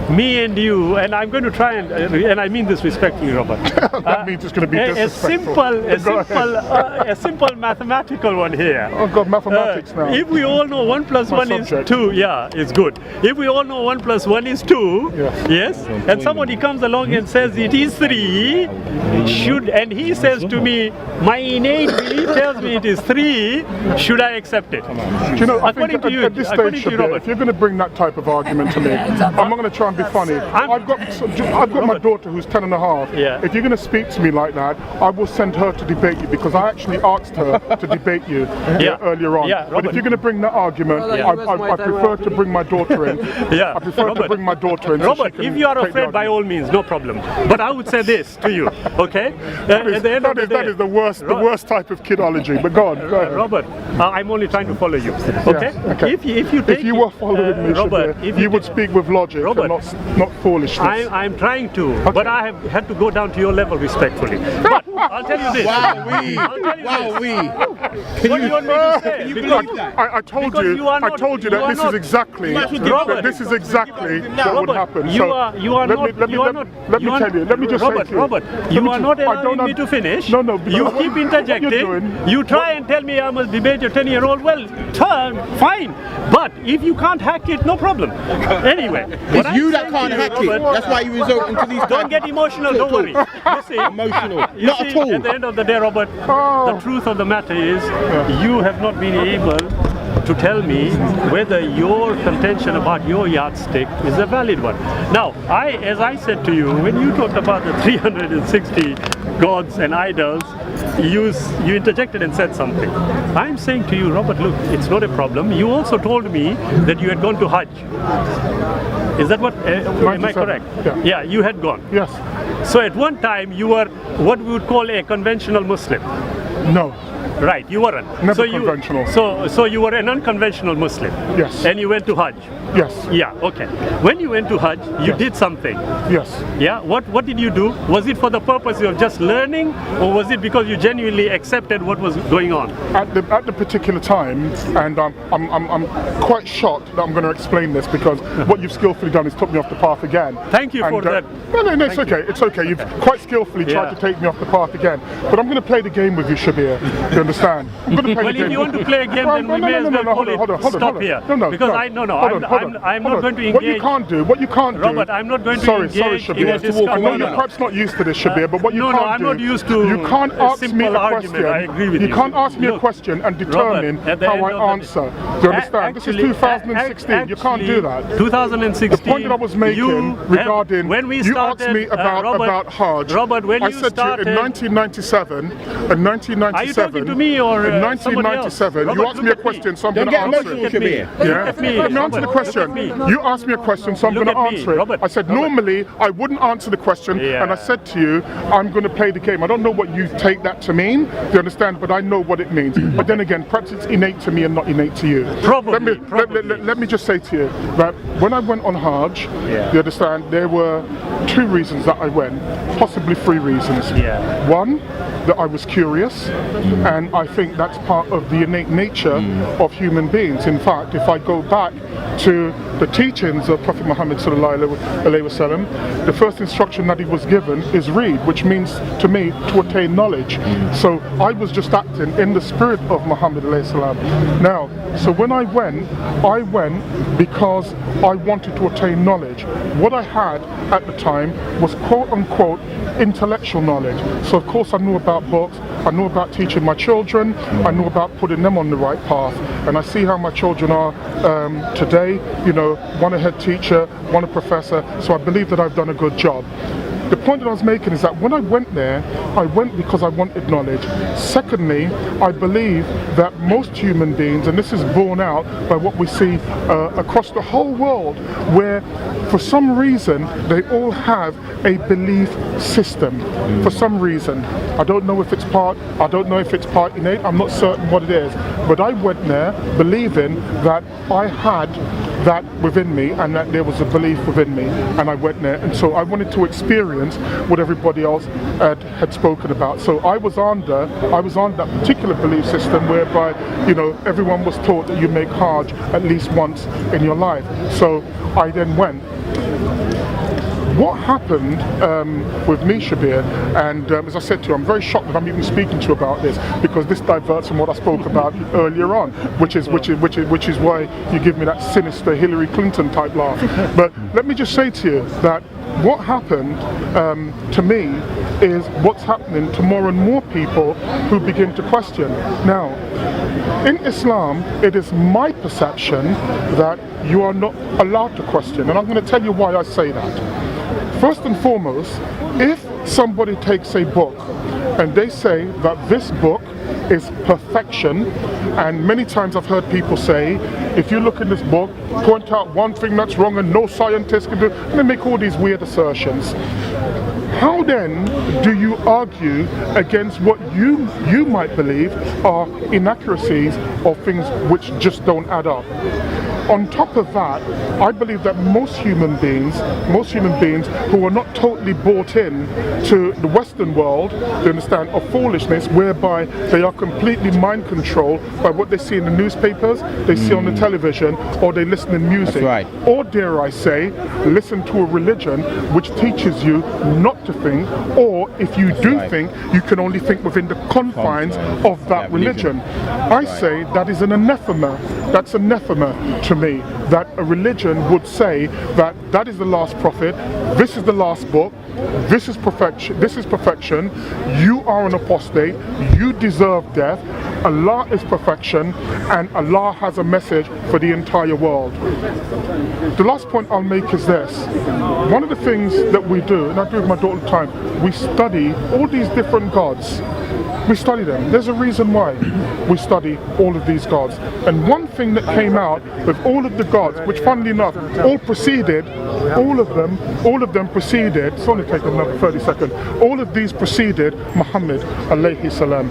me and you, and I'm going to try and I mean this respectfully, Robert. That means it's going to be disrespectful. A simple mathematical one here. Oh God, mathematics now. If we all know 1 plus 1 is 2, it's good. If we all know 1 plus 1 is 2, yes, and somebody comes along and says it is 3, and he says to me, my innate belief tells me it is 3, should I accept it? You know, I think at this stage, Shabir, if you're going to bring that type of argument to me, I'm not going to try and be funny. I've got my daughter who's 10 and a half. If you're going to speak to me like that, I will send her to debate you, because I actually asked her to debate you earlier on. But if you're going to bring that argument, I prefer to bring my daughter in. I prefer to bring my daughter in. Robert, if you are afraid, by all means, no problem. But I would say this to you, okay? That is the worst type of kidology. But go on. Robert, I'm only trying to follow you. Okay? If you were following me, Robert, you would speak speak with logic Robert, and not foolishness. I'm trying to, but I have had to go down to your level respectfully. But I'll tell you this. Wow, What do you want me to say? Can you Because- believe that? I told Because you, you are I not- told you you that are this is not- exactly, Robert, this is exactly what would Robert, happen. you So are let not. me You are not. let me you are- tell you. Let me just Robert, say to you. Robert, Let you me are ju- not I don't allowing me to finish. No, because You what- keep what you're interjecting. doing- You try and tell me I must debate your 10-year-old. Well, fine. But if you can't hack it, no problem. Anyway, what It's I'm you that saying can't to you, hack it. Robert, That's why you resort into these. Don't get emotional, don't worry. You see, Emotional. you Not see, at all. at the end of the day, Robert, Oh. the truth of the matter is you have not been able to tell me whether your contention about your yardstick is a valid one. Now, as I said to you, when you talked about the 360 gods and idols, you interjected and said something. I'm saying to you, Robert, look, it's not a problem. You also told me that you had gone to Hajj. Is that what, am I 97, correct? yeah. You had gone. Yes. So at one time you were what we would call a conventional Muslim. No. Right, you weren't. Never so conventional. So you were an unconventional Muslim. Yes. And you went to Hajj. Yes. Yeah, okay. When you went to Hajj, you Yes. did something. Yes. Yeah, what did you do? Was it for the purpose of just learning, or was it because you genuinely accepted what was going on? At the particular time, and I'm quite shocked that I'm going to explain this because what you've skillfully done is took me off the path again. Thank you And, for that. No, it's okay. It's okay. You've quite skillfully tried Yeah. to take me off the path again. But I'm going to play the game with you, Shabir. You understand? I'm going to play Well, the game. if you want to play a game, then we may as well call it stop here. Because I'm not going to engage. What you can't do, Robert, I'm not going to sorry, engage in Shabir. a discussion. I know you're perhaps not used to this, Shabir, but what you No, can't no, I'm do, not used to you can't a ask me simple a argument. question. I agree with you. You can't ask me a Look, question and determine Robert, at the how end I of the answer. Do you understand? This is 2016. You can't do that. 2016. The point that I was making regarding when we you started, asked me about Hajj. Robert, when I you said started, to you in 1997, Are you talking to me or in somebody else? 1997, you Robert, asked me look a at question, so I'm Don't going to get answer emotional, it. Look at me. Shabir. Yeah? Look at me. Let me answer the Robert, question. look at me. You asked me a question, so I'm Look going to at me, answer it. Robert, I said Robert. normally I wouldn't answer the question, Yeah. and I said to you, I'm going to play the game. I don't know what you take that to mean. Do you understand? But I know what it means. But then again, perhaps it's innate to me and not innate to you. Probably, Let me just say to you that when I went on Hajj, Yeah. you understand, there were two reasons that I went, possibly three reasons. Yeah. One, that I was curious, and I think that's part of the innate nature of human beings. In fact, if I go back to the teachings of Prophet Muhammad sallallahu alaihi wasallam, the first instruction that he was given is read, which means to me to attain knowledge. So I was just acting in the spirit of Muhammad alayhi salam. Now, so when I went because I wanted to attain knowledge. What I had at the time was quote unquote intellectual knowledge. So of course I knew about books, I knew about teaching my children, I knew about putting them on the right path. And I see how my children are today, you know, one a head teacher, one a professor, so I believe that I've done a good job. The point that I was making is that when I went there, I went because I wanted knowledge. Secondly, I believe that most human beings, and this is borne out by what we see across the whole world, where for some reason they all have a belief system. For some reason, I don't know if it's part innate, I'm not certain what it is, but I went there believing that I had that within me and that there was a belief within me, and I went there, and so I wanted to experience what everybody else had spoken about. So I was under that particular belief system whereby, you know, everyone was taught that you make Hajj at least once in your life. So I then went. What happened with me, Shabir, and as I said to you, I'm very shocked that I'm even speaking to you about this, because this diverts from what I spoke about earlier on, which is why you give me that sinister Hillary Clinton type laugh. But let me just say to you that what happened to me is what's happening to more and more people who begin to question. Now, in Islam, it is my perception that you are not allowed to question, and I'm going to tell you why I say that. First and foremost, if somebody takes a book and they say that this book is perfection, and many times I've heard people say, if you look in this book, point out one thing that's wrong and no scientist can do, and they make all these weird assertions. How then do you argue against what you might believe are inaccuracies or things which just don't add up? On top of that, I believe that most human beings who are not totally bought in to the Western world, they understand, of foolishness, whereby they are completely mind controlled by what they see in the newspapers, they see on the television, or they listen to music. That's right. Or dare I say, listen to a religion which teaches you not to think, or if you do think, you can only think within the confines of that religion. I say that is an anathema. That's anathema to me, that a religion would say that that is the last prophet, this is the last book, this is perfection, you are an apostate, you deserve death, Allah is perfection, and Allah has a message for the entire world. The last point I'll make is this. One of the things that we do, and I do with my daughter all the time, we study all these different gods. We study them. There's a reason why we study all of these gods. And one thing that came out with all of the gods, which funnily enough, all of them preceded, it's only taken another 30 seconds, all of these preceded Muhammad alayhi salam.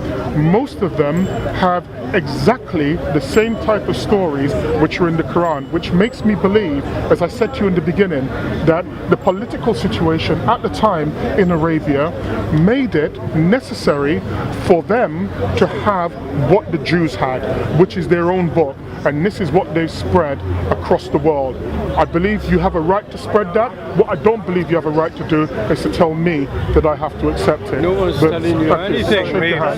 Most of them have exactly the same type of stories which are in the Quran, which makes me believe, as I said to you in the beginning, that the political situation at the time in Arabia made it necessary for them to have what the Jews had, which is their own book, and this is what they've spread across the world. I believe you have a right to spread that. What I don't believe you have a right to do is to tell me that I have to accept it. No one's telling you anything.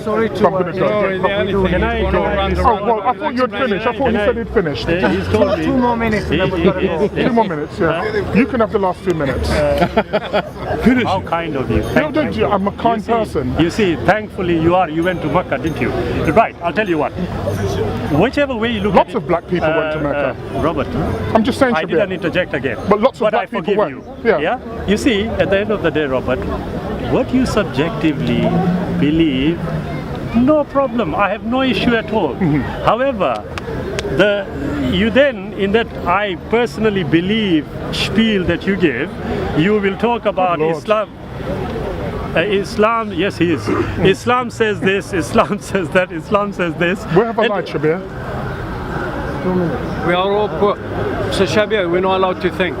Sorry to I'm going to go. Can I Oh, well, I thought you had finished. I thought you said he'd finished. He's told me. 2 more minutes and then we've got to go. 2 more minutes, yeah. You can have the last 2 minutes. How kind of you. Thank you. I'm a kind person. You see, thankfully you went to Mecca, didn't you? Right, I'll tell you what. Whichever way you look Lots at it. of black people went to Mecca. Robert, I'm just saying, I Shabir. didn't interject again. But lots of I black people forgive went. you. Yeah. You see, at the end of the day, Robert, what you subjectively believe, no problem. I have no issue at all. However, you then, in that I personally believe spiel that you give, you will talk about Islam. Islam, yes, he is. Islam says this, Islam says that, Islam says this. Where have I lied, Shabir? We are all poor. So Shabir, we're not allowed to think.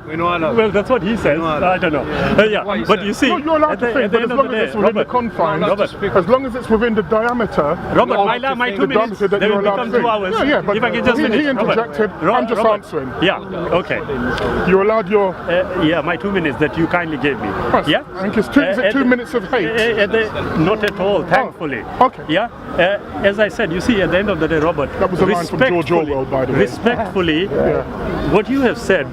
We're not allowed. Well, that's what he says. I don't know. Yeah, but you see, No, you're allowed to think, but as long as it's within the confines, as long as it's within the diameter, Robert, my 2 minutes, that they you're will allowed become to 2 hours. think. Yeah, but if I can just finish. he interjected, I'm just answering. Yeah, okay. You're allowed your... Yeah, my 2 minutes that you kindly gave me. Yeah? I think it's is it 2 minutes of hate? Not at all, thankfully. Okay. Yeah? As I said, you see, at the end of the day, Robert, That was a line from George Orwell, by the way. Respectfully, what you have said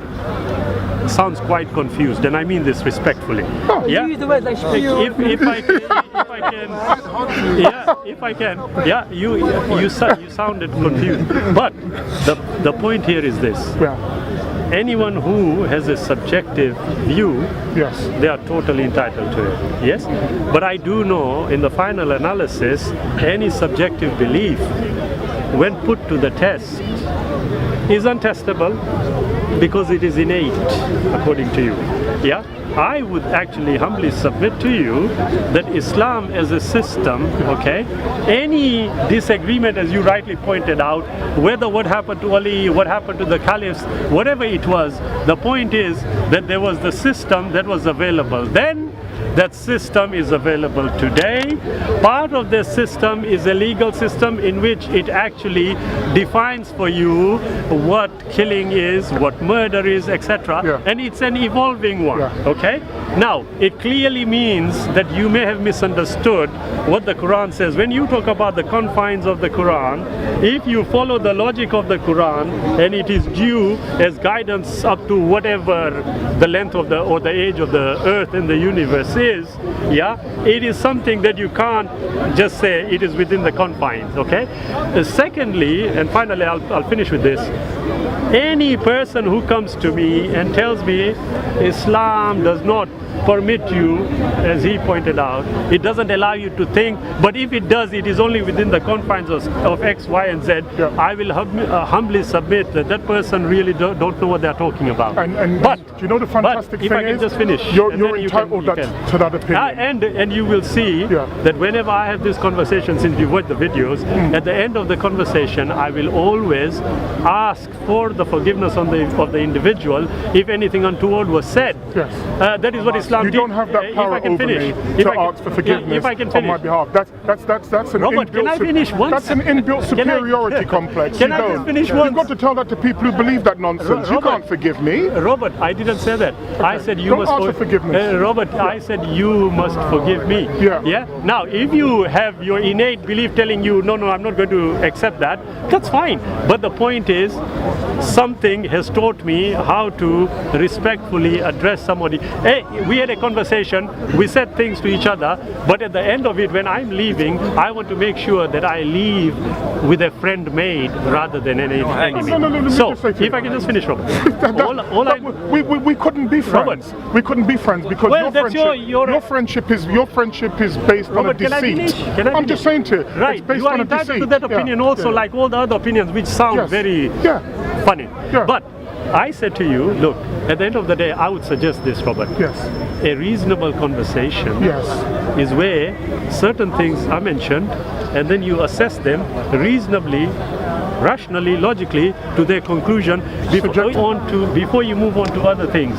sounds quite confused, and I mean this respectfully. Yeah? You use the word like if I can, yeah, you sounded confused. But the point here is this. Anyone who has a subjective view, Yes. they are totally entitled to it. Yes? But I do know in the final analysis, any subjective belief, when put to the test, is untestable because it is innate, according to you. Yeah? I would actually humbly submit to you that Islam as a system, okay, any disagreement, as you rightly pointed out, whether what happened to Ali, what happened to the caliphs, whatever it was, the point is that there was the system that was available then. That system is available today. Part of the system is a legal system in which it actually defines for you what killing is, what murder is, etc. And it's an evolving one. Okay? Now, it clearly means that you may have misunderstood what the Quran says. When you talk about the confines of the Quran, if you follow the logic of the Quran and it is due as guidance up to whatever the length of the or the age of the earth and the universe is, yeah, it is something that you can't just say it is within the confines. Okay. Secondly, and finally, I'll finish with this. Any person who comes to me and tells me Islam does not permit you, as he pointed out, it doesn't allow you to think, but if it does, it is only within the confines of X, Y, and Z. Yeah. I will humbly submit that that person really don't know what they're talking about. But do you know the fantastic if thing I can is, just finish, you're and then you entitled to that opinion. And you will see that whenever I have this conversation, since you watch the videos, at the end of the conversation, I will always ask for the forgiveness of the individual if anything untoward was said. Yes. That is what Islam. You don't have that power over me to ask for forgiveness on my behalf. That's an Robert, can I finish once? That's an inbuilt superiority complex. Can I just finish once? You've got to tell that to people who believe that nonsense. You can't forgive me. Robert, I didn't say that. Okay. I said you don't must ask for forgiveness. Robert, I said you must forgive me. Yeah. Now, if you have your innate belief telling you, no, I'm not going to accept that, that's fine. But the point is, something has taught me how to respectfully address somebody. Hey, we had a conversation, we said things to each other, but at the end of it, when I'm leaving, I want to make sure that I leave with a friend made rather than an enemy. No, so, if I can just finish, Robert. We couldn't be friends. Robert. We couldn't be friends because your friendship is based on a Robert, deceit. Can I I'm just saying to you, right, it's based you are on a entitled deceit. to that opinion also, like all the other opinions, which sound very funny. Yeah. But I said to you, look, at the end of the day, I would suggest this, Robert. Yes. A reasonable conversation is where certain things are mentioned, and then you assess them reasonably, rationally, logically to their conclusion before you move on to other things.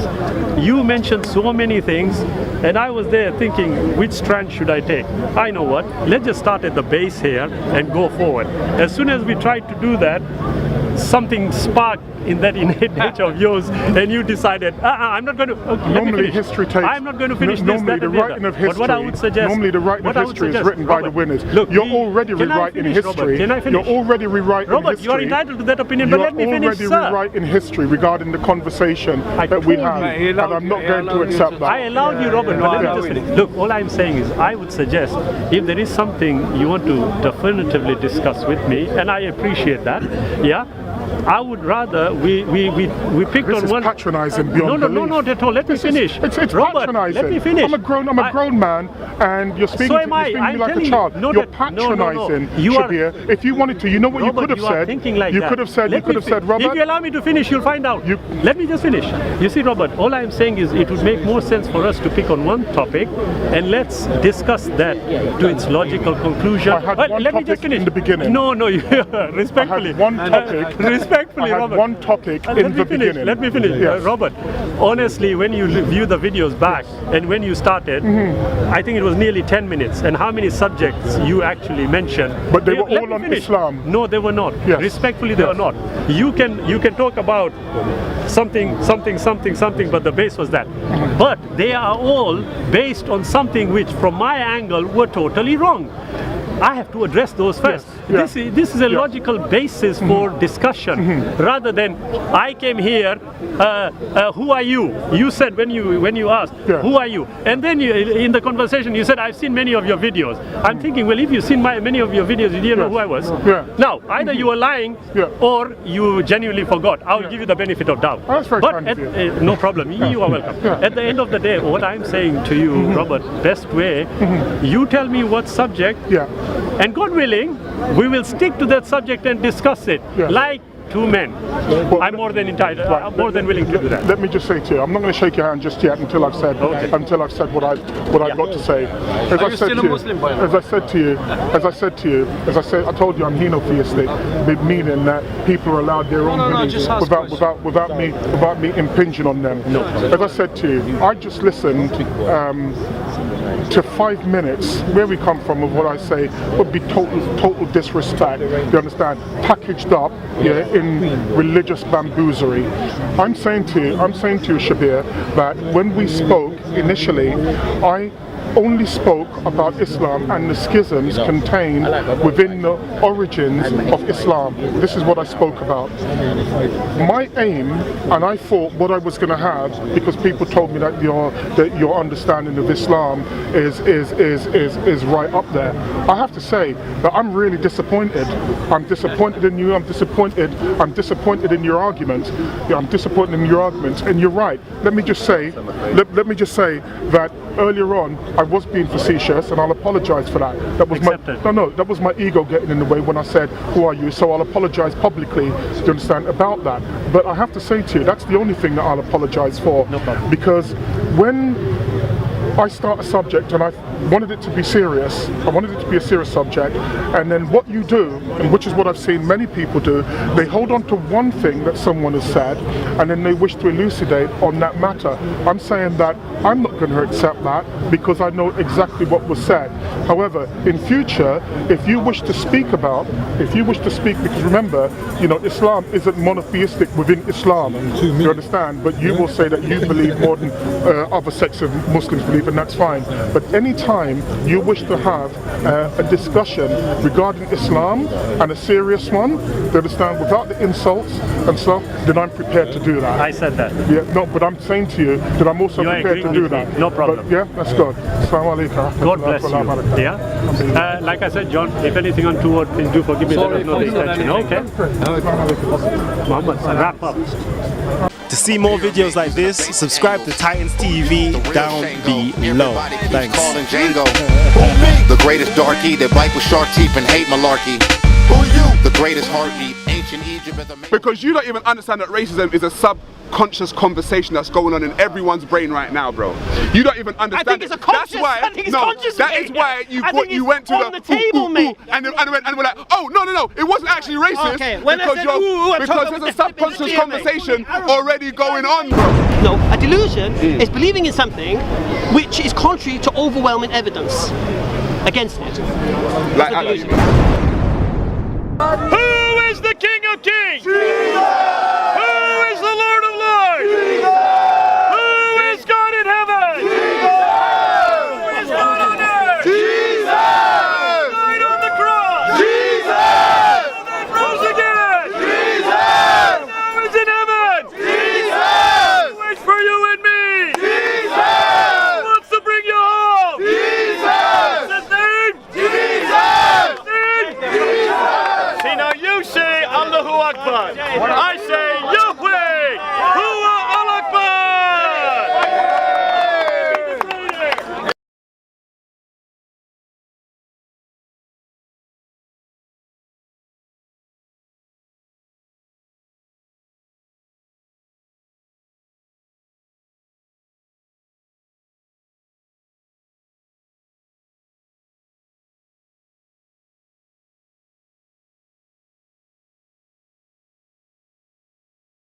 You mentioned so many things, and I was there thinking, which strand should I take? I know what. Let's just start at the base here and go forward. As soon as we try to do that, something sparked in that innate nature of yours, and you decided, I'm not going to. Okay, normally, history takes. I'm not going to finish normally this. the writing of history. But what I would suggest. Normally, the writing of history is written by the winners. Look, you're already rewriting history. Can I finish? You're already rewriting Robert, history. you are entitled to that opinion, but let me finish, You're already rewriting history regarding the conversation that we have, and I'm not going to accept that. I allowed you, Robert, but let me just finish. Look, all I'm saying is, I would suggest if there is something you want to definitively discuss with me, and I appreciate that, I would rather we picked this on is one. Patronizing beyond No, belief. not at all. Let me finish. It's Robert, patronizing. let me finish. I'm a grown man, and you're speaking to me like a child. You're patronizing, Shabir. If you wanted to, you know what Robert, you could have said. You could have said, Robert. If you allow me to finish, you'll find out. Let me just finish. You see, Robert, all I'm saying is it would make more sense for us to pick on one topic, and let's discuss that to its logical conclusion. I had one topic in the beginning. No, respectfully. I had one topic. Respectfully, I had Robert. one topic in the beginning. Let me finish. Yes. Robert, honestly, when you view the videos back and when you started, I think it was nearly 10 minutes. And how many subjects you actually mentioned? But they were all on Islam. No, they were not. Yes. Respectfully, they were not. You can talk about something, but the base was that. But they are all based on something which, from my angle, were totally wrong. I have to address those first. This is a logical basis for discussion, rather than I came here. Who are you? You said when you asked, who are you? And then in the conversation you said, I've seen many of your videos. I'm thinking, well, if you've seen many of your videos, you didn't know who I was. Now, either you were lying or you genuinely forgot. I will give you the benefit of doubt. That's very kind of you. No problem. You are welcome. At the end of the day, what I'm saying to you, Robert, best way, you tell me what subject. And God willing, we will stick to that subject and discuss it like two men. Well, I'm more than entitled. I'm more than willing to do that. Let me just say to you, I'm not going to shake your hand just yet until I've said what I've got to say. As I told you, I'm henotheistic, meaning that people are allowed their own beliefs without me impinging on them. As I said to you, I just listened to 5 minutes. Where we come from of what I say would be total disrespect. You understand? Packaged up, in religious bamboozlery. I'm saying to you, Shabir, that when we spoke initially, I only spoke about Islam and the schisms contained within the origins of Islam. This is what I spoke about. My aim, and I thought what I was going to have, because people told me that your understanding of Islam is right up there. I have to say that I'm really disappointed. I'm disappointed in you. I'm disappointed in your arguments. Yeah, I'm disappointed in your arguments. And you're right. Let me just say that earlier on I was being facetious, and I'll apologise for that. That was that was my ego getting in the way when I said, "Who are you?" So I'll apologise publicly. Do you understand about that? But I have to say to you, that's the only thing that I'll apologise for. No problem. Because when I start a subject and I wanted it to be serious, I wanted it to be a serious subject, and then what you do, and which is what I've seen many people do, they hold on to one thing that someone has said and then they wish to elucidate on that matter. I'm saying that I'm not going to accept that because I know exactly what was said. However, in future, if you wish to speak, because remember, Islam isn't monotheistic within Islam, you understand, but you will say that you believe more than other sects of Muslims believe, and that's fine. But any time you wish to have a discussion regarding Islam, and a serious one, you understand, without the insults and stuff, then I'm prepared to do that. I said that. Yeah, no, but I'm saying to you that I'm also prepared to do that. No problem. But, yeah, that's good. Assalamu alaikum. God bless you. Yeah. Like I said, John, if anything untoward, please do forgive me. Sorry Let us know the intention. Okay. Muhammad, wrap up. To see more videos like this, subscribe to Titans TV down below. Thanks. The greatest darky that bite with shark teeth and hate malarkey. Who you? The greatest heartbeat. Ancient Egypt is a because you don't even understand that racism is a subconscious conversation that's going on in everyone's brain right now, bro. You don't even understand. I think it's a conscious. That's why. I think it's no, conscious, that mate. is why you went to on the table, mate. And we're like, oh no, it wasn't actually racist. Okay, when I said because there's a subconscious conversation already going on, bro. No, a delusion is believing in something which is contrary to overwhelming evidence against it. Like, Who is the King of Kings? Jesus!